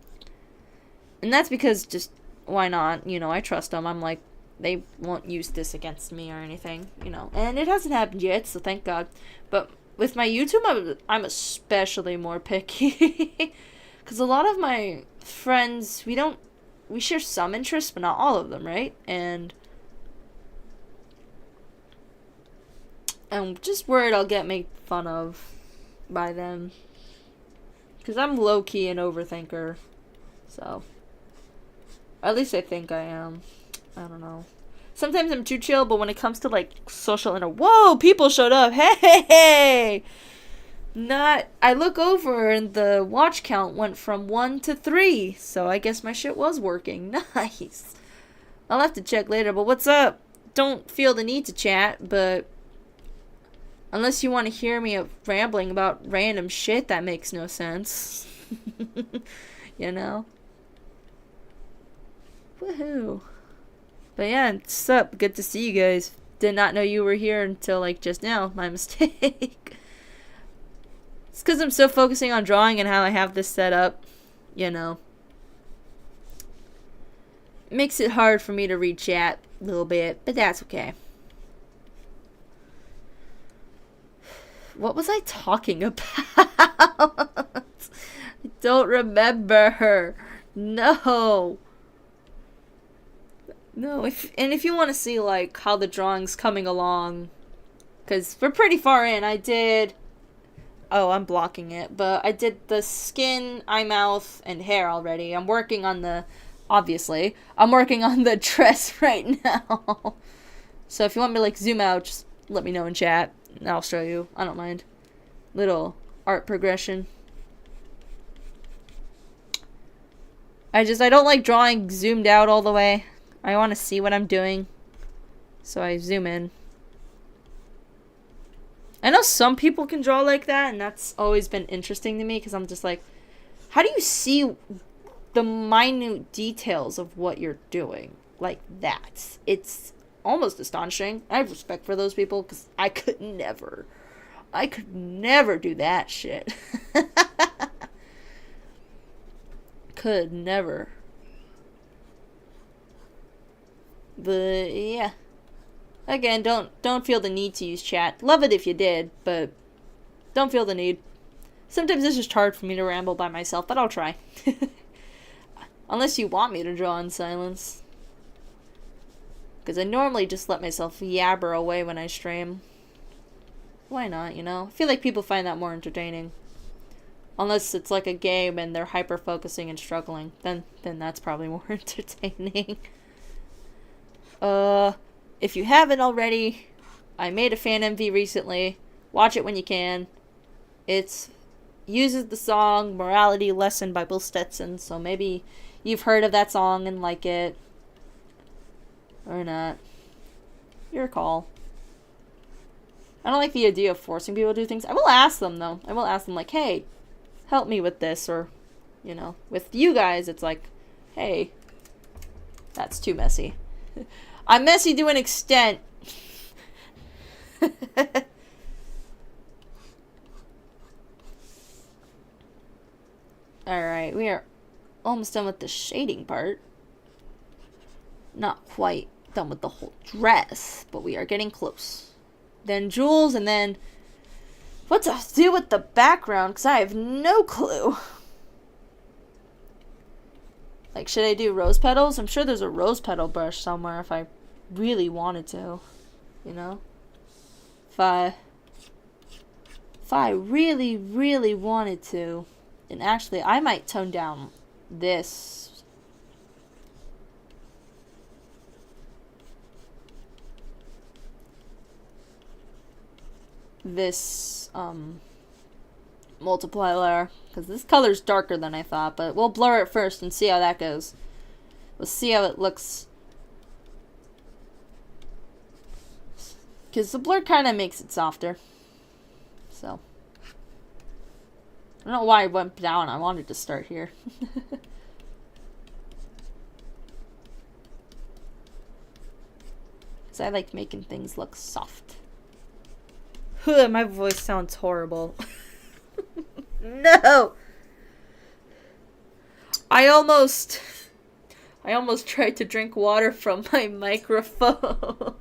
And that's because just, why not? I trust them. I'm like, they won't use this against me or anything, And it hasn't happened yet, so thank God. But with my YouTube, I'm especially more picky. Because a lot of my friends, we share some interests, but not all of them, right? And I'm just worried I'll get made fun of by them. Because I'm low-key an overthinker. So, at least I think I am. I don't know. Sometimes I'm too chill, but when it comes to social whoa, people showed up. Hey! I look over and the watch count went from 1 to 3. So I guess my shit was working. Nice. I'll have to check later, but what's up? Don't feel the need to chat, but unless you want to hear me rambling about random shit that makes no sense. You know? Woohoo. But yeah, what's up? Good to see you guys. Did not know you were here until like just now. My mistake. It's because I'm so focusing on drawing and how I have this set up. You know. Makes it hard for me to read chat a little bit, but that's okay. What was I talking about? I don't remember. No. No, if you want to see like how the drawing's coming along, because we're pretty far in. I'm blocking it, but I did the skin, eye, mouth, and hair already. I'm working on the dress right now. So if you want me to like zoom out, just let me know in chat. And I'll show you. I don't mind. Little art progression. I don't like drawing zoomed out all the way. I want to see what I'm doing. So I zoom in. I know some people can draw like that, and that's always been interesting to me, because I'm just like, how do you see the minute details of what you're doing like that? It's almost astonishing. I have respect for those people, because I could never do that shit. Could never. But yeah, again, don't feel the need to use chat. Love it if you did, but don't feel the need. Sometimes it's just hard for me to ramble by myself, but I'll try. Unless you want me to draw in silence. Because I normally just let myself yabber away when I stream. Why not, you know? I feel like people find that more entertaining. Unless it's like a game and they're hyper-focusing and struggling. Then that's probably more entertaining. If you haven't already, I made a fan MV recently. Watch it when you can. It uses the song Morality Lesson by Will Stetson, so maybe you've heard of that song and like it. Or not. Your call. I don't like the idea of forcing people to do things. I will ask them, though. I will ask them, like, hey, help me with this. Or, you know, with you guys, it's like, hey, that's too messy. I'm messy to an extent. Alright, we are almost done with the shading part. Not quite done with the whole dress, but we are getting close. Then jewels, and then what to do with the background, because I have no clue. Like, should I do rose petals? I'm sure there's a rose petal brush somewhere if I really wanted to, you know? If I really, really wanted to. And actually, I might tone down this. Multiply layer, because this color's darker than I thought, but we'll blur it first and see how that goes. We'll see how it looks, because the blur kind of makes it softer. So I don't know why I went down. I wanted to start here. Because I like making things look soft. My voice sounds horrible. No! I almost tried to drink water from my microphone.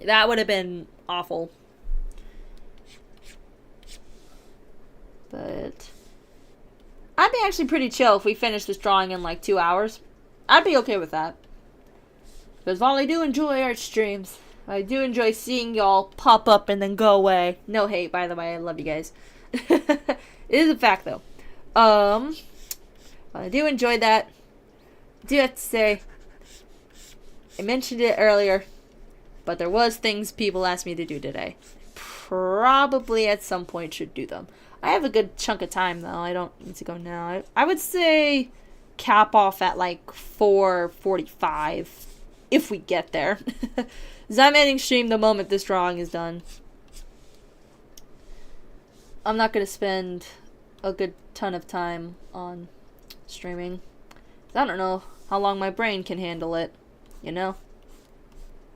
That would have been awful. But I'd be actually pretty chill if we finished this drawing in like 2 hours. I'd be okay with that. Because while I do enjoy art streams, I do enjoy seeing y'all pop up and then go away. No hate, by the way. I love you guys. It is a fact, though. I do enjoy that. I do have to say, I mentioned it earlier, but there was things people asked me to do today. Probably at some point should do them. I have a good chunk of time, though. I don't need to go now. I would say cap off at like 4:45 if we get there. Because I'm ending stream the moment this drawing is done. I'm not going to spend a good ton of time on streaming. I don't know how long my brain can handle it, you know?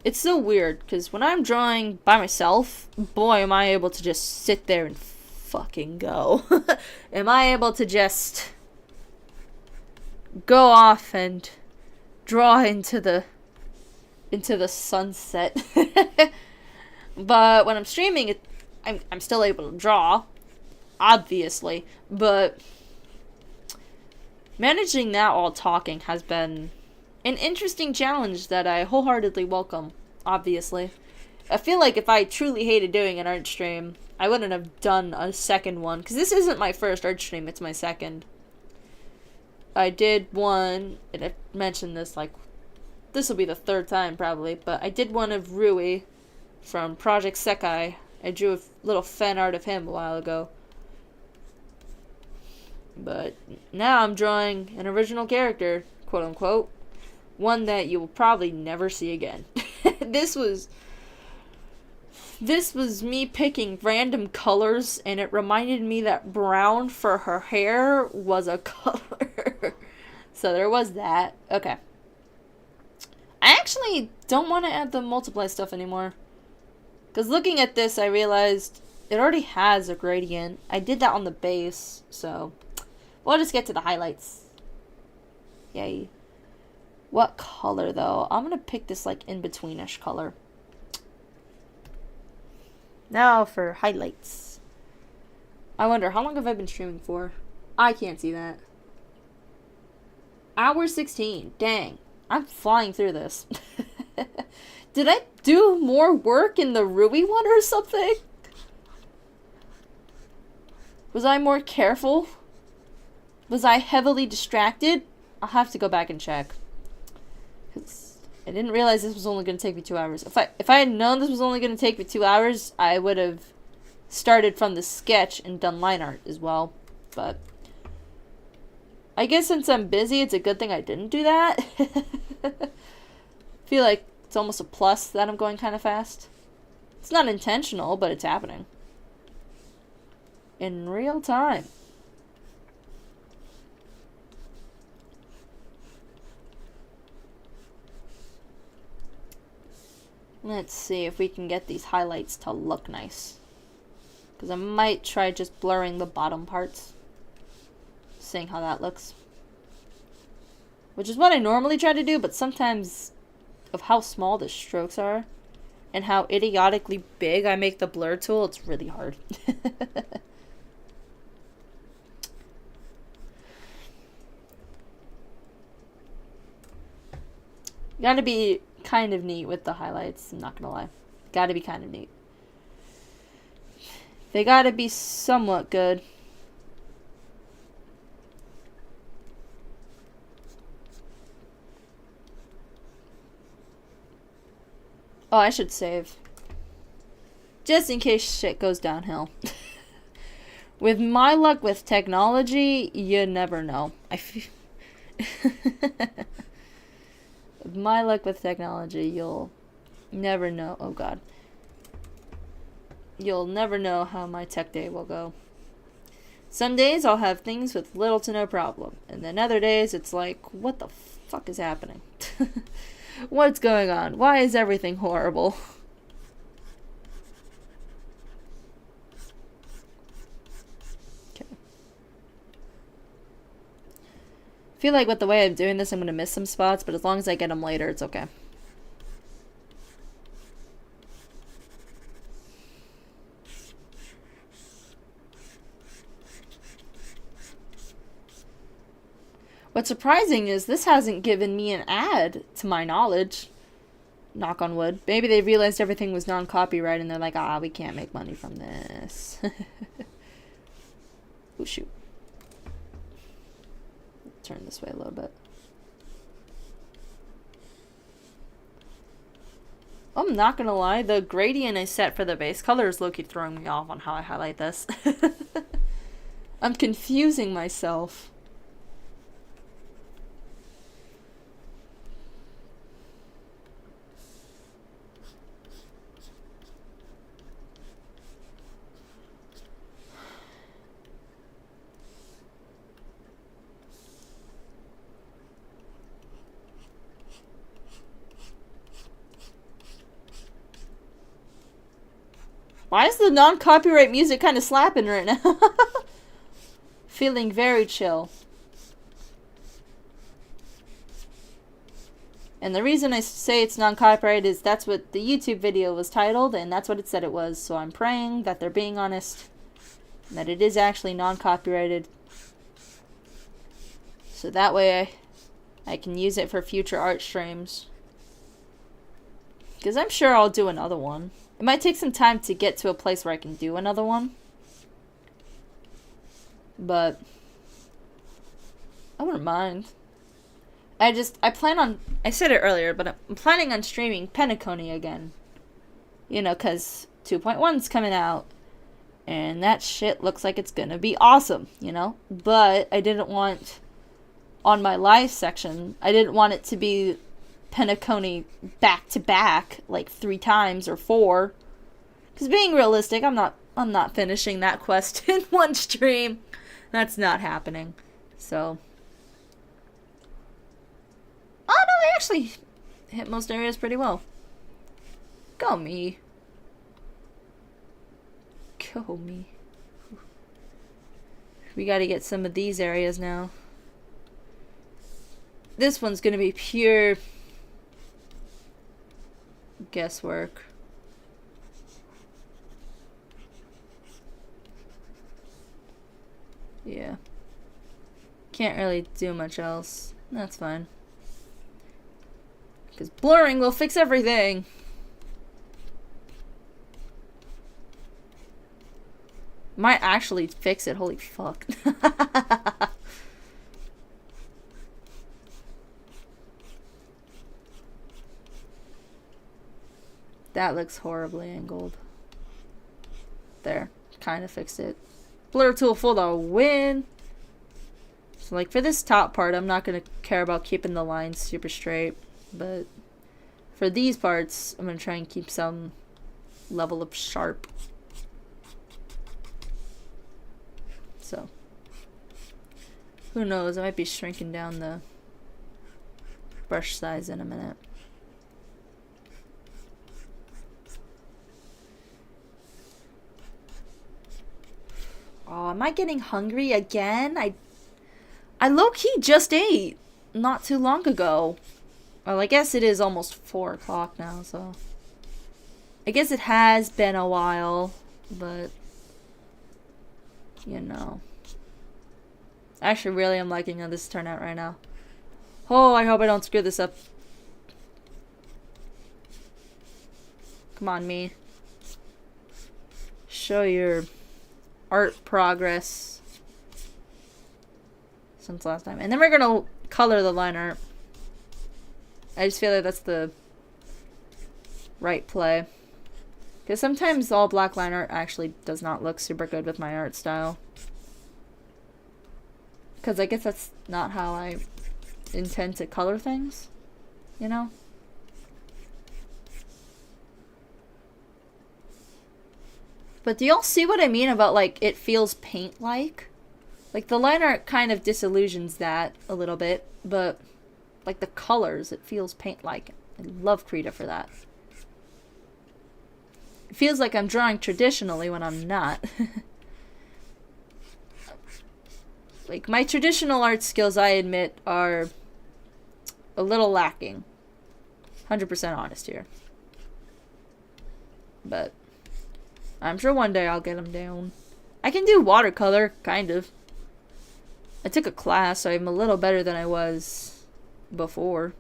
It's so weird, because when I'm drawing by myself, boy, am I able to just sit there and fucking go. Am I able to just go off and draw into the sunset. But when I'm streaming, I'm still able to draw, obviously, but managing that while talking has been an interesting challenge that I wholeheartedly welcome, obviously. I feel like if I truly hated doing an art stream, I wouldn't have done a second one, because this isn't my first art stream, it's my second. I did one, and I mentioned this, like, this will be the third time, probably, but I did one of Rui from Project Sekai. I drew a little fan art of him a while ago. But now I'm drawing an original character, quote-unquote. One that you will probably never see again. This was me picking random colors, and it reminded me that brown for her hair was a color. So there was that. Okay. I actually don't want to add the multiply stuff anymore. Because looking at this, I realized it already has a gradient. I did that on the base, so we'll just get to the highlights. Yay. What color, though? I'm going to pick this, like, in-betweenish color. Now for highlights. I wonder, how long have I been streaming for? I can't see that. Hour 16. Dang. I'm flying through this. Did I do more work in the Rui one or something? Was I more careful? Was I heavily distracted? I'll have to go back and check. 'Cause I didn't realize this was only going to take me 2 hours. If I had known this was only going to take me 2 hours, I would have started from the sketch and done line art as well. But I guess since I'm busy, it's a good thing I didn't do that. Feel like it's almost a plus that I'm going kind of fast. It's not intentional, but it's happening. In real time. Let's see if we can get these highlights to look nice. Because I might try just blurring the bottom parts. Seeing how that looks. Which is what I normally try to do, but sometimes of how small the strokes are and how idiotically big I make the blur tool, it's really hard. Gotta be kind of neat with the highlights, I'm not gonna lie. Gotta be kind of neat. They gotta be somewhat good. Oh, I should save. Just in case shit goes downhill. With my luck with technology, you never know. With my luck with technology, you'll never know. Oh god. You'll never know how my tech day will go. Some days I'll have things with little to no problem. And then other days it's like, what the fuck is happening? What's going on? Why is everything horrible? Okay. I feel like with the way I'm doing this, I'm going to miss some spots, but as long as I get them later, it's okay. What's surprising is this hasn't given me an ad, to my knowledge. Knock on wood. Maybe they realized everything was non-copyright and they're like, ah, we can't make money from this. Oh, shoot. Turn this way a little bit. I'm not gonna lie, the gradient I set for the base color is low-key throwing me off on how I highlight this. I'm confusing myself. Why is the non-copyright music kind of slapping right now? Feeling very chill. And the reason I say it's non-copyright is that's what the YouTube video was titled, and that's what it said it was. So I'm praying that they're being honest, and that it is actually non-copyrighted. So that way I can use it for future art streams. Because I'm sure I'll do another one. It might take some time to get to a place where I can do another one. But I wouldn't mind. I said it earlier, but I'm planning on streaming Penacony again. You know, because 2.1's coming out. And that shit looks like it's gonna be awesome, you know? But I didn't want, on my live section, I didn't want it to be Penacony back to back, like 3 times or 4. Because being realistic, I'm not finishing that quest in one stream. That's not happening. So. Oh no, I actually hit most areas pretty well. Go me. Go me. We gotta get some of these areas now. This one's gonna be pure guesswork. Yeah. Can't really do much else. That's fine. Because blurring will fix everything. Might actually fix it. Holy fuck. That looks horribly angled. There. Kind of fixed it. Blur tool for the win. So like for this top part, I'm not going to care about keeping the lines super straight. But for these parts, I'm going to try and keep some level of sharp. So, who knows? I might be shrinking down the brush size in a minute. Oh, am I getting hungry again? I low-key just ate not too long ago. Well, I guess it is almost 4 o'clock now, so. I guess it has been a while, but. You know. Actually, really, I'm liking how this turned out right now. Oh, I hope I don't screw this up. Come on, me. Show your art progress since last time. And then we're gonna color the line art. I just feel like that's the right play. Because sometimes all black line art actually does not look super good with my art style. Because I guess that's not how I intend to color things, you know? But do y'all see what I mean about, like, it feels paint-like? Like, the line art kind of disillusions that a little bit, but, like, the colors, it feels paint-like. I love Krita for that. It feels like I'm drawing traditionally when I'm not. Like, my traditional art skills, I admit, are a little lacking. 100% honest here. But I'm sure one day I'll get them down. I can do watercolor, kind of. I took a class, so I'm a little better than I was before.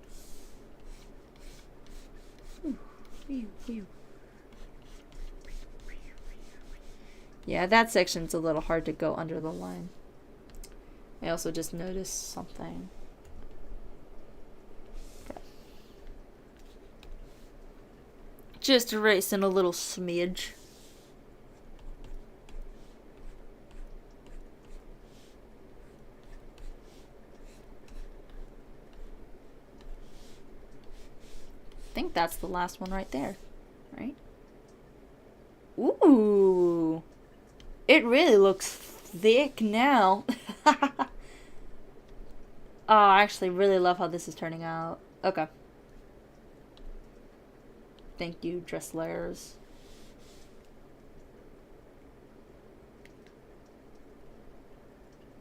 Yeah, that section's a little hard to go under the line. I also just noticed something. Okay. Just erasing a little smidge. think that's the last one right there, right? Ooh, it really looks thick now. Oh, I actually really love how this is turning out. Okay. Thank you, dress layers.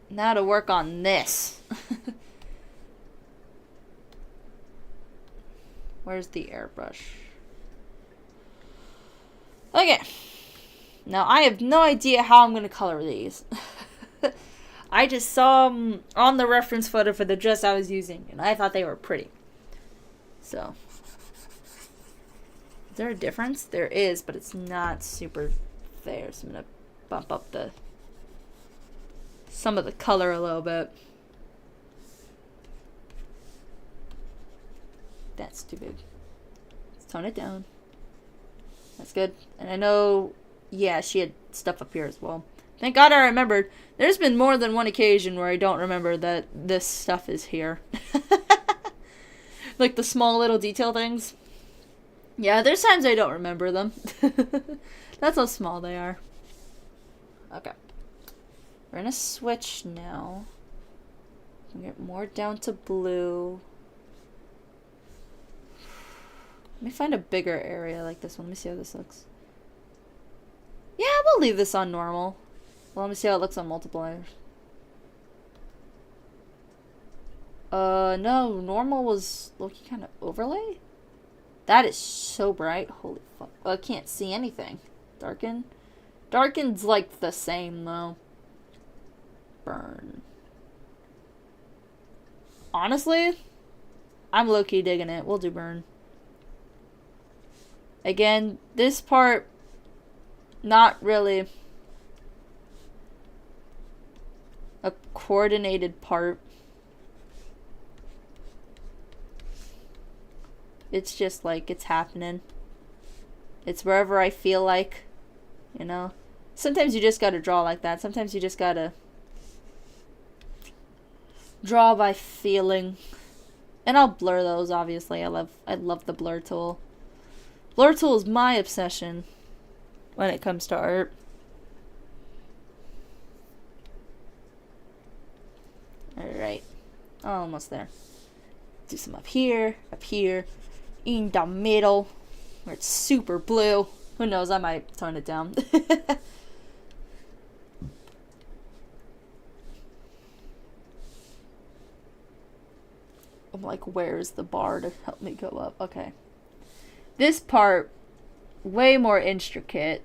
Now to work on this. Where's the airbrush? Okay. Now I have no idea how I'm going to color these. I just saw them on the reference photo for the dress I was using, and I thought they were pretty. So, is there a difference? There is, but it's not super there. So I'm going to bump up some of the color a little bit. That's too big. Let's tone it down. That's good. And I know, yeah, she had stuff up here as well. Thank God I remembered. There's been more than one occasion where I don't remember that this stuff is here. Like the small little detail things. Yeah, there's times I don't remember them. That's how small they are. Okay. We're gonna switch now. Get more down to blue. Let me find a bigger area like this one. Let me see how this looks. Yeah, we'll leave this on normal. Well, let me see how it looks on multipliers. No, normal was looking kind of overlay. That is so bright. Holy fuck. Well, I can't see anything. Darken. Darken's like the same though. Burn. Honestly, I'm low-key digging it. We'll do burn. Again, this part, not really a coordinated part. It's just like it's happening. It's wherever I feel like, you know. Sometimes you just gotta draw like that. Sometimes you just gotta draw by feeling. And I'll blur those, obviously. I love the blur tool. Blur tool is my obsession when it comes to art. Alright. Almost there. Do some up here, in the middle, where it's super blue. Who knows, I might tone it down. I'm like, where's the bar to help me go up? Okay. This part, way more intricate.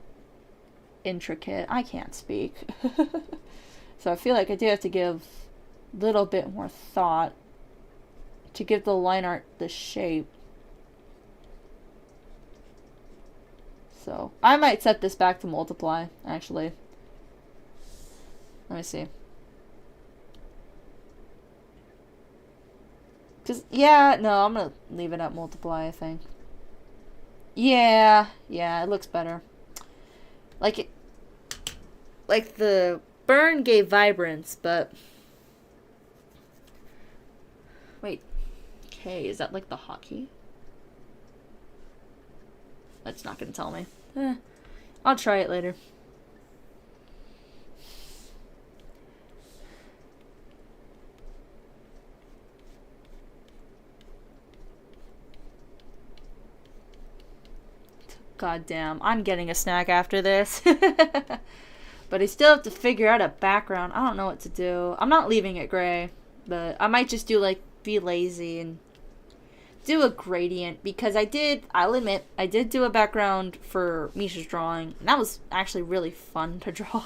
I can't speak. So I feel like I do have to give a little bit more thought to give the line art the shape. So I might set this back to multiply, actually. Let me see. Cause, yeah, no, I'm gonna leave it at multiply, I think. Yeah, it looks better. Like the burn gave vibrance, but wait. Okay, is that like the hotkey? That's not gonna tell me. I'll try it later. God damn, I'm getting a snack after this. But I still have to figure out a background. I don't know what to do. I'm not leaving it gray, but I might just do like be lazy and do a gradient, because I'll admit, I did do a background for Misha's drawing, and that was actually really fun to draw.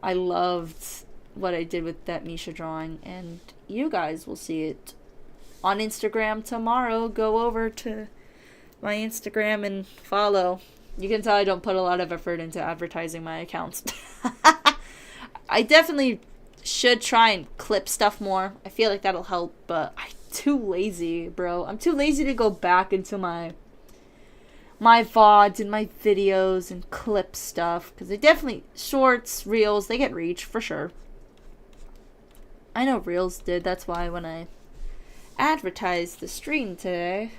I loved what I did with that Misha drawing, and you guys will see it on Instagram tomorrow. Go over to my Instagram and follow. You can tell I don't put a lot of effort into advertising my accounts. I definitely should try and clip stuff more. I feel like that'll help, but I'm too lazy, bro. I'm too lazy to go back into my VODs and my videos and clip stuff, because they definitely, shorts, reels, they get reach for sure. I know reels did. That's why when I advertised the stream today,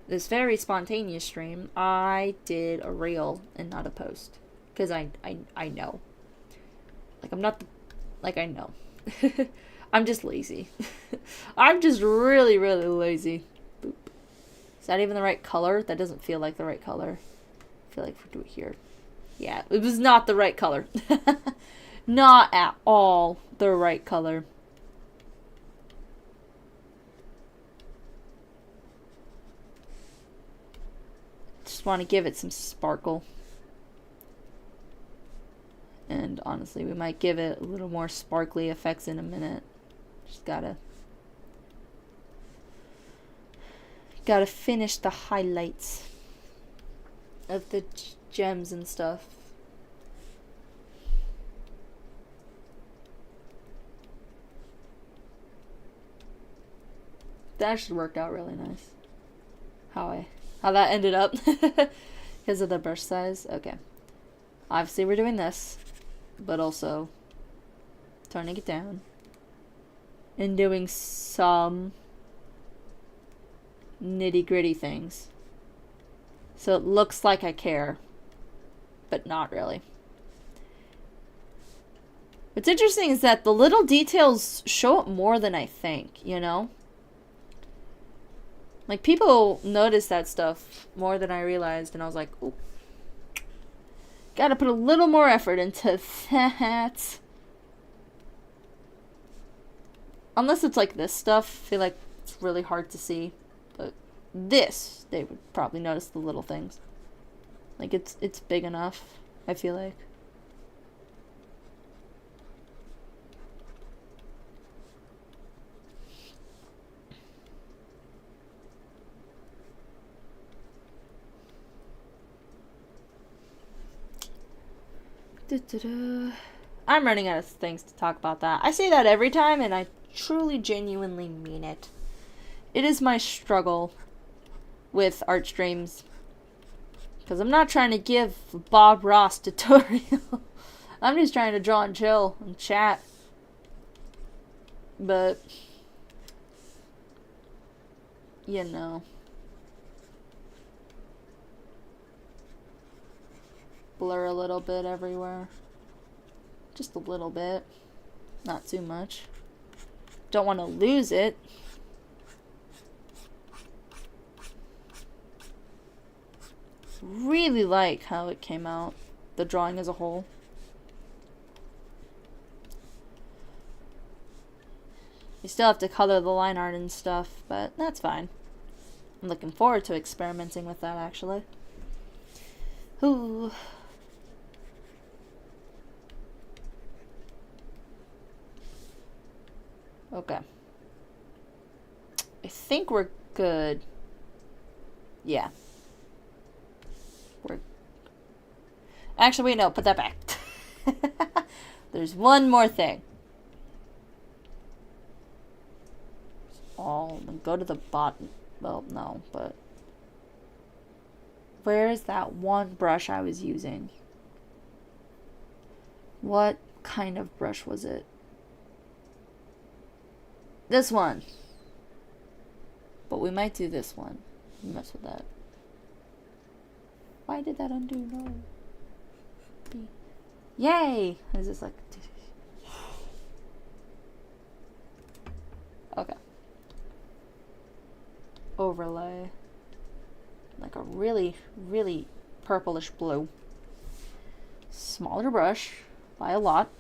this very spontaneous stream, I did a reel and not a post. Because I know. Like, I'm not the... Like, I know. I'm just lazy. I'm just really, really lazy. Boop. Is that even the right color? That doesn't feel like the right color. I feel like if we do it here. Yeah, it was not the right color. Not at all the right color. Just want to give it some sparkle. And honestly, we might give it a little more sparkly effects in a minute. Just gotta finish the highlights of the gems and stuff. That actually worked out really nice. How that ended up. Because of the brush size. Okay. Obviously we're doing this. But also turning it down. And doing some nitty-gritty things. So it looks like I care. But not really. What's interesting is that the little details show up more than I think, you know? Like, people notice that stuff more than I realized, and I was like, ooh. Gotta put a little more effort into that. Unless it's like this stuff, I feel like it's really hard to see. But this, they would probably notice the little things. Like, it's big enough, I feel like. I'm running out of things to talk about that. I say that every time, and I truly, genuinely mean it. It is my struggle with art streams. Because I'm not trying to give a Bob Ross tutorial. I'm just trying to draw and chill and chat. But, you know. Blur a little bit everywhere. Just a little bit. Not too much. Don't want to lose it. Really like how it came out. The drawing as a whole. You still have to color the line art and stuff, but that's fine. I'm looking forward to experimenting with that, actually. Ooh. Okay. I think we're good. Yeah. Actually, wait, no, put that back. There's one more thing. Oh, go to the bottom. Well, no, but... Where is that one brush I was using? What kind of brush was it? This one. But we might do this one. Mess with that. Why did that undo? No. Yay! I was just like... Okay. Overlay. Like a really, really purplish blue. Smaller brush. By a lot.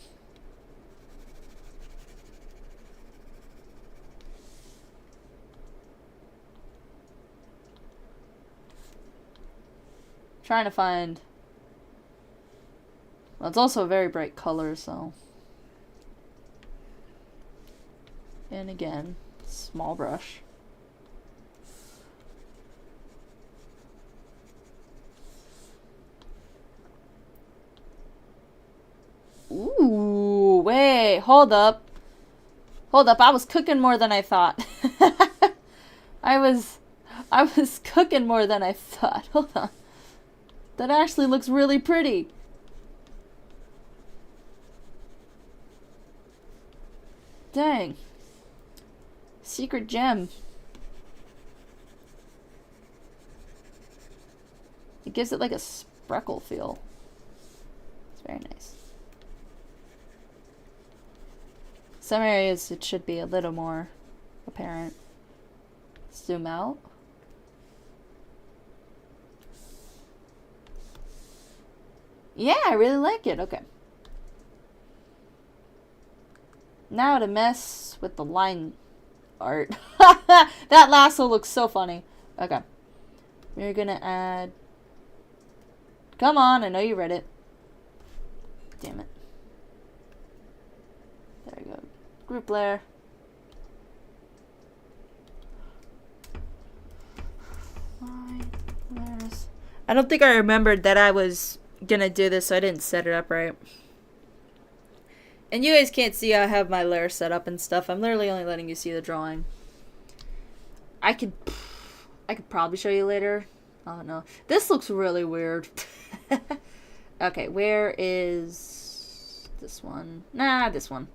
Trying to find... Well, it's also a very bright color, so... And again, small brush. Ooh, wait, hold up. Hold up, I was cooking more than I thought. I was cooking more than I thought. Hold on. That actually looks really pretty. Dang. Secret gem. gives it like a spreckle feel. It's very nice. Some areas it should be a little more apparent. Zoom out. Yeah, I really like it. Okay. Now to mess with the line art. That lasso looks so funny. Okay. We're gonna add... Come on, I know you read it. Damn it. There we go. Group layer. Line layers. I don't think I remembered that I was gonna do this, so I didn't set it up right. And you guys can't see I have my layer set up and stuff. I'm literally only letting you see the drawing. I could probably show you later. Oh no. This looks really weird. Okay, where is this one? Nah, this one.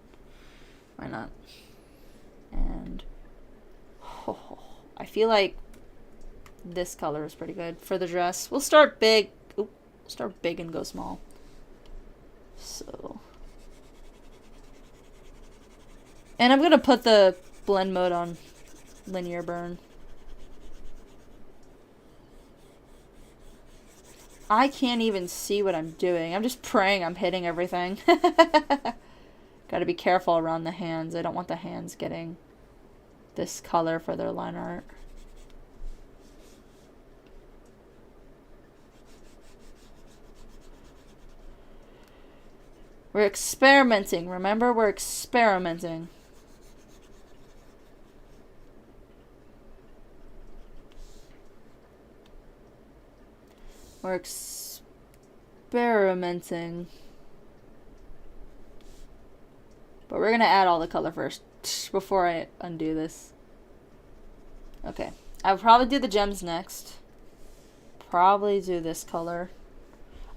Why not? And I feel like this color is pretty good for the dress. We'll start big. Oop, start big and go small. So, and I'm gonna put the blend mode on linear burn. I can't even see what I'm doing. I'm just praying I'm hitting everything. Gotta be careful around the hands. I don't want the hands getting this color for their line art. We're experimenting. Remember, we're experimenting. We're experimenting. But we're gonna add all the color first before I undo this. Okay. I'll probably do the gems next. Probably do this color.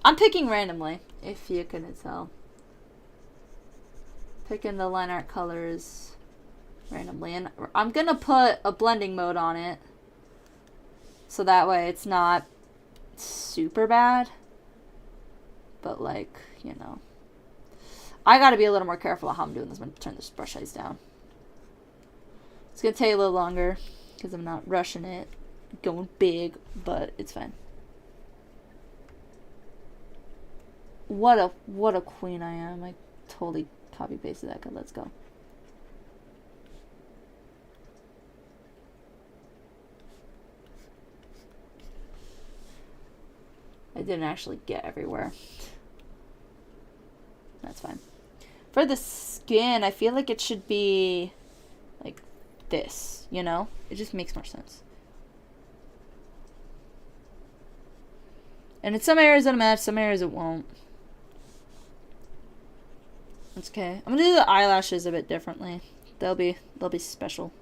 I'm picking randomly, if you couldn't tell. Picking the line art colors randomly. And I'm gonna put a blending mode on it. So that way it's not super bad, but like, you know, I gotta be a little more careful of how I'm doing this. I'm gonna turn this brush size down. It's gonna take a little longer because I'm not rushing it, going big, but it's fine. What a queen I am. I totally copy pasted that. Good, let's go. I didn't actually get everywhere. That's fine. For the skin, I feel like it should be like this, you know? It just makes more sense. And in some areas it'll match, some areas it won't. That's okay. I'm gonna do the eyelashes a bit differently. They'll be special.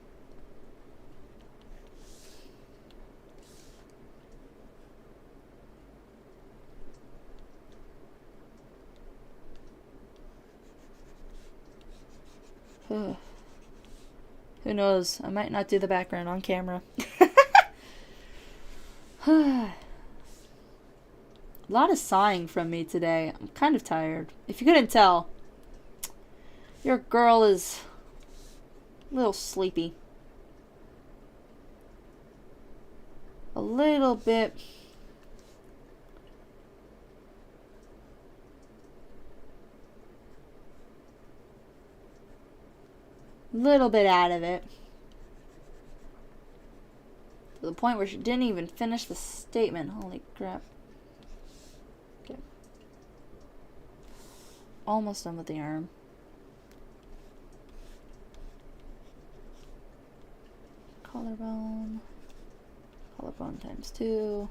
Who knows? I might not do the background on camera. A lot of sighing from me today. I'm kind of tired. If you couldn't tell, your girl is a little sleepy. A little bit. Little bit out of it. To the point where she didn't even finish the statement. Holy crap. Okay. Almost done with the arm. Collarbone. Collarbone times 2.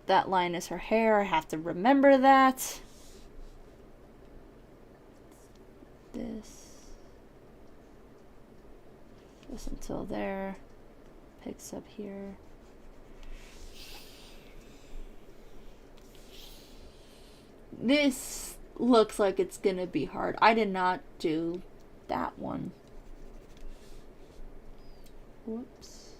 That line is her hair. I have to remember that. This until there, picks up here. This looks like it's gonna be hard. I did not do that one. Whoops.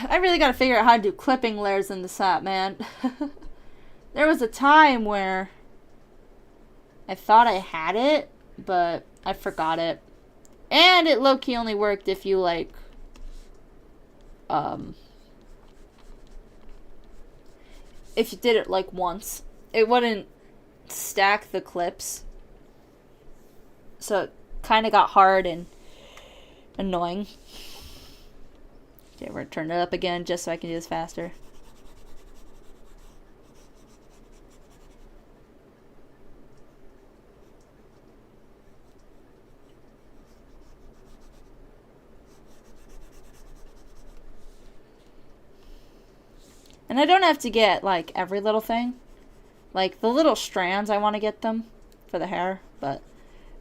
I really gotta figure out how to do clipping layers in this app, man. There was a time where I thought I had it, but I forgot it. And it low-key only worked if you, like, if you did it, like, once. It wouldn't stack the clips. So it kind of got hard and annoying. Okay, we're gonna turn it up again just so I can do this faster. And I don't have to get, like, every little thing. Like, the little strands, I want to get them for the hair. But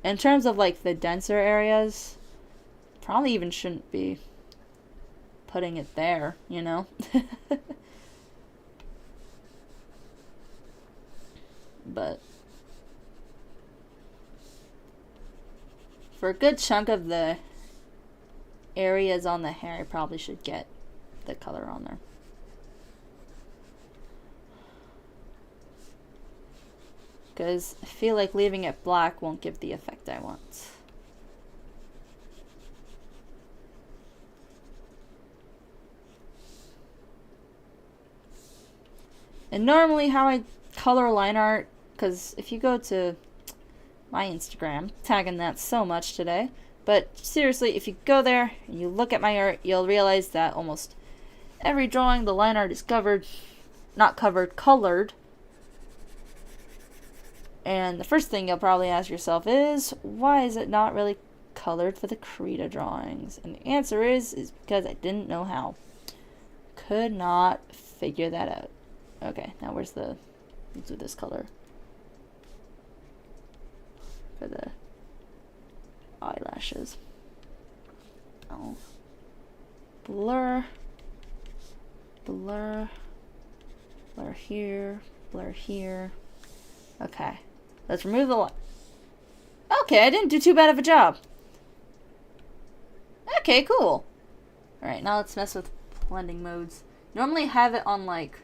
in terms of, like, the denser areas, probably even shouldn't be putting it there, you know? But for a good chunk of the areas on the hair, I probably should get the color on there. Because I feel like leaving it black won't give the effect I want. And normally how I color line art, because if you go to my Instagram, tagging that so much today, but seriously, if you go there and you look at my art, you'll realize that almost every drawing, the line art is covered, not covered, colored. And the first thing you'll probably ask yourself is, why is it not really colored for the Krita drawings? And the answer is because I didn't know how. Could not figure that out. Okay, now let's do this color for the eyelashes. Oh. Blur. Blur. Blur here. Blur here. Okay. Let's remove the light. Okay, I didn't do too bad of a job. Okay, cool. Alright, now let's mess with blending modes. Normally have it on like,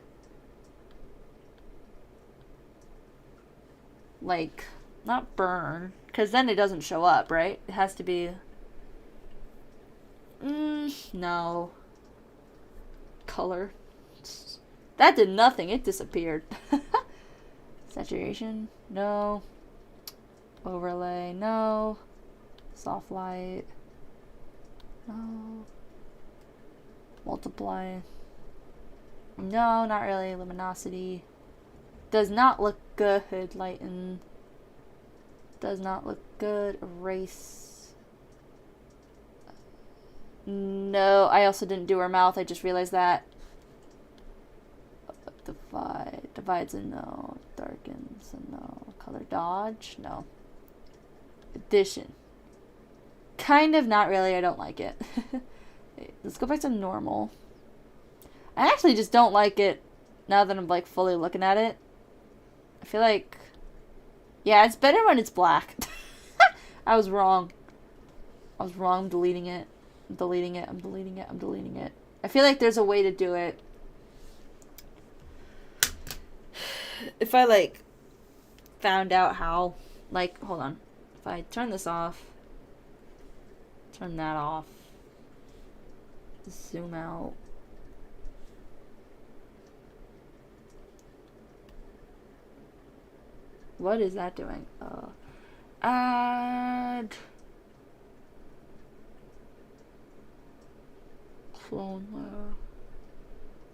not burn, because then it doesn't show up, right? It has to be, no. Color. That did nothing, it disappeared. Saturation, no. Overlay, no. Soft light, no. Multiply, no, not really. Luminosity, does not look good. Lighten, does not look good. Erase, no. I also didn't do her mouth, I just realized that. Divides a no. Darkens a no. Color dodge, no. Addition, kind of, not really. I don't like it. Let's go back to normal. I actually just don't like it now that I'm like fully looking at it. I feel like, yeah, it's better when it's black. I was wrong. I'm deleting it. I'm deleting it. I feel like there's a way to do it. If I like found out how, like, hold on. If I turn this off, turn that off, zoom out. What is that doing? Add clone layer,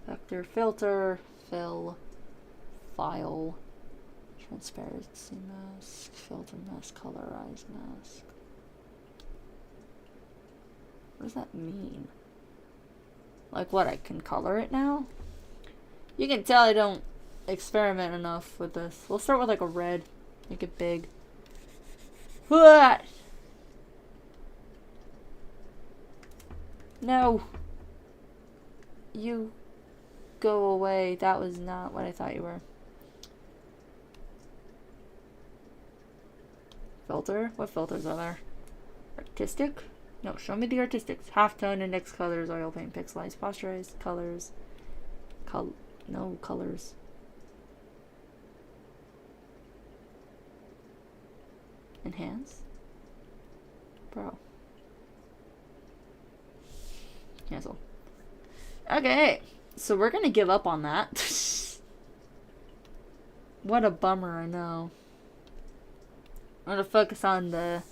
vector, filter, fill, file, transparency mask, filter mask, colorize mask. What does that mean? Like what, I can color it now? You can tell I don't experiment enough with this. We'll start with like a red. Make it big. What? No. You go away. That was not what I thought you were. Filter? What filters are there? Artistic? No, show me the artistics. Halftone, index colors, oil paint, pixelized, posturized, colors. No colors. Enhance? Bro. Cancel. Okay, so we're gonna give up on that. What a bummer, I know. I'm gonna focus on the...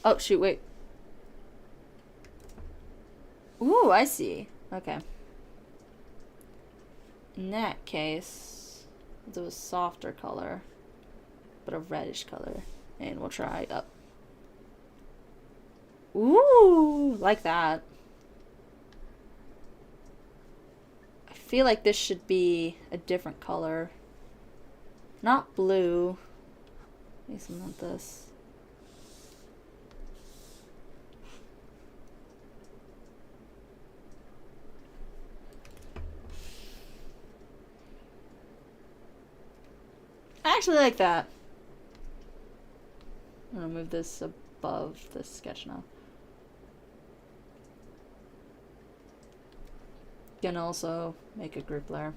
Oh, shoot, wait. Ooh, I see. Okay. In that case, we'll do a softer color, but a reddish color. And we'll try up. Ooh, like that. I feel like this should be a different color. Not blue. At least not this. I actually like that. I'm gonna move this above this sketch now. Can also make a group layer.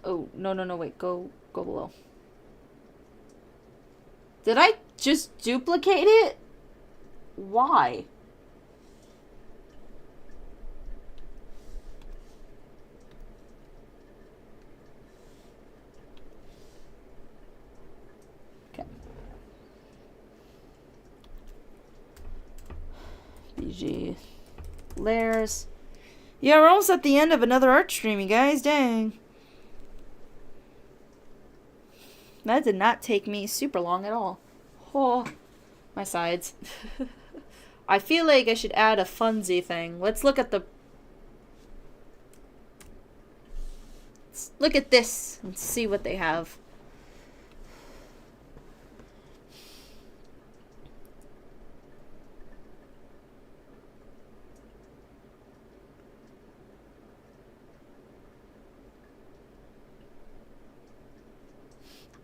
Oh, no, wait, go below. Did I just duplicate it? Why? Okay. BG layers. Yeah, we're almost at the end of another art stream, you guys. Dang. That did not take me super long at all. Oh, my sides. I feel like I should add a funsy thing. Let's look at this and see what they have.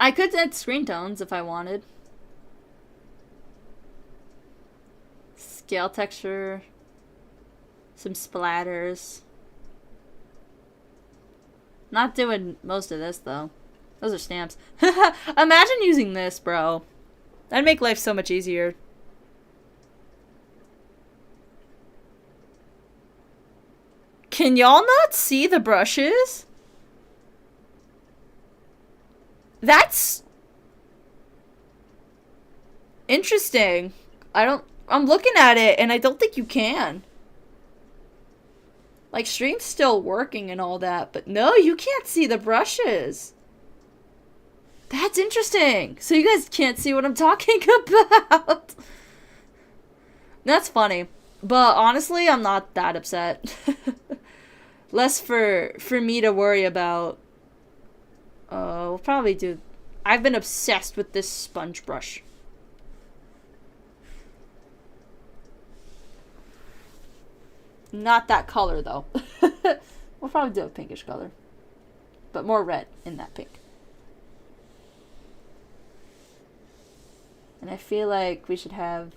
I could add screen tones if I wanted. Scale texture. Some splatters. Not doing most of this, though. Those are stamps. Imagine using this, bro. That'd make life so much easier. Can y'all not see the brushes? That's interesting. I'm looking at it and I don't think you can. Like, stream's still working and all that, but no, you can't see the brushes. That's interesting. So you guys can't see what I'm talking about. That's funny. But honestly, I'm not that upset. Less for me to worry about. We'll probably do... I've been obsessed with this sponge brush. Not that color, though. We'll probably do a pinkish color. But more red in that pink. And I feel like we should have...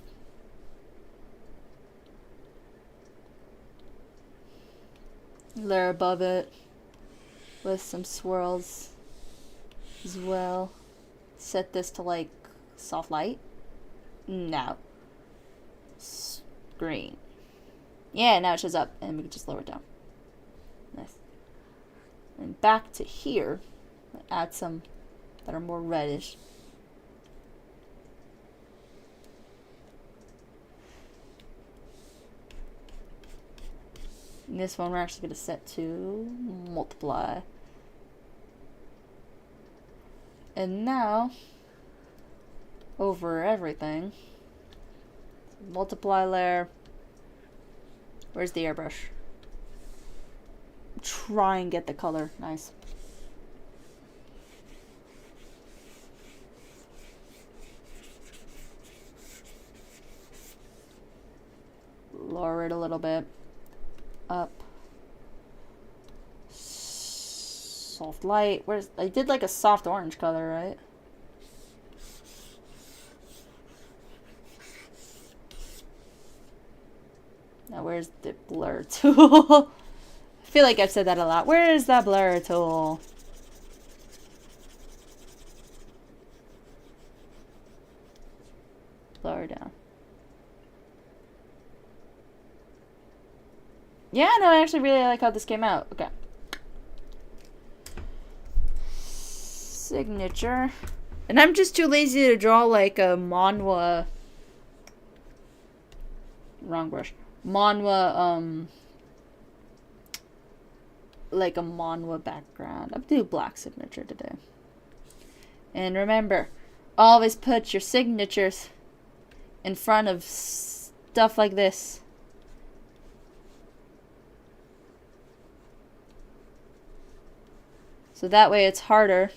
a layer above it. With some swirls. As well. Set this to like soft light. No. Green. Yeah, now it shows up and we can just lower it down. Nice. And back to here. Add some that are more reddish. And this one we're actually going to set to multiply. And now, over everything, multiply layer. Where's the airbrush? Try and get the color. Nice. Lower it a little bit. Up. Soften soft light. Where's I did like a soft orange color, right? Now where's the blur tool? I feel like I've said that a lot. Where is the blur tool? Lower down. Yeah, no, I actually really like how this came out. Okay. Signature. And I'm just too lazy to draw like a manhwa. Wrong brush. Manhwa, like a manhwa background. I'm gonna do black signature today. And remember, always put your signatures in front of stuff like this. So that way it's harder.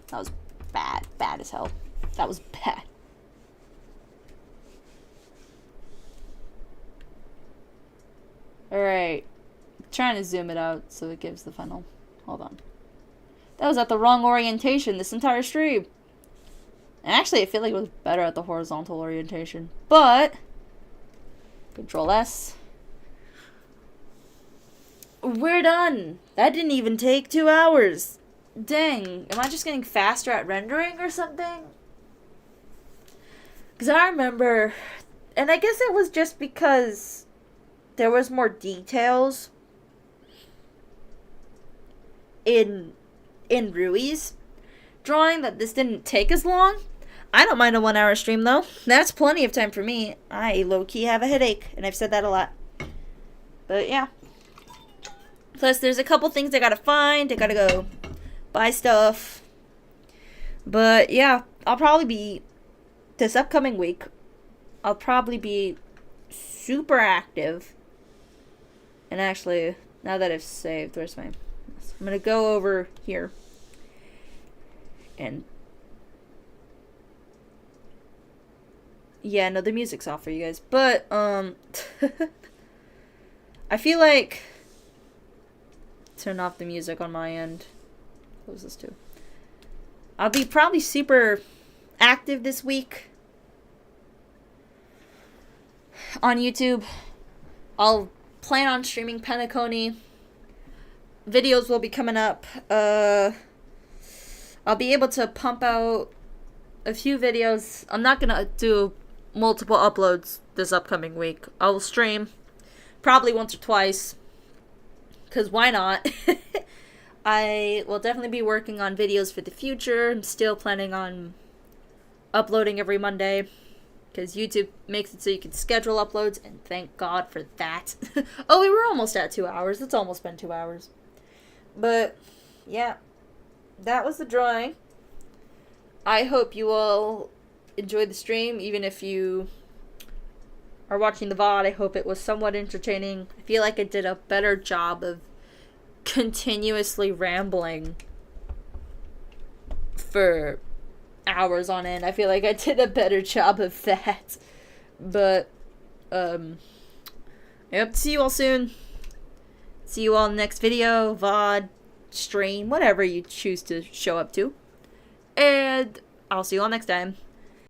That was bad. Bad as hell. That was bad. Alright. Trying to zoom it out so it gives the final. Hold on. That was at the wrong orientation this entire stream. And actually, I feel like it was better at the horizontal orientation. But, Control S. We're done. That didn't even take 2 hours. Dang. Am I just getting faster at rendering or something? Because I remember, and I guess it was just because there was more details in Rui's drawing that this didn't take as long. I don't mind a 1 hour stream though. That's plenty of time for me. I low-key have a headache, and I've said that a lot. But yeah. Plus there's a couple things I gotta find. I gotta go buy stuff. But yeah, I'll probably be, this upcoming week, I'll probably be super active. And actually, now that I've saved, where's my, I'm gonna go over here. And yeah, no, the music's off for you guys. But, I feel like, turn off the music on my end. Close this too. I'll be probably super active this week on YouTube. I'll plan on streaming Penacony. Videos will be coming up. I'll be able to pump out a few videos. I'm not gonna do multiple uploads this upcoming week. I'll stream probably once or twice, because why not? I will definitely be working on videos for the future. I'm still planning on uploading every Monday, because YouTube makes it so you can schedule uploads, and thank God for that. Oh, we were almost at 2 hours. It's almost been 2 hours. But, yeah. That was the drawing. I hope you all enjoyed the stream, even if you are watching the VOD. I hope it was somewhat entertaining. I feel like I did a better job of continuously rambling for hours on end. I feel like I did a better job of that. But, I hope to see you all soon. See you all in the next video, VOD, stream, whatever you choose to show up to. And I'll see you all next time.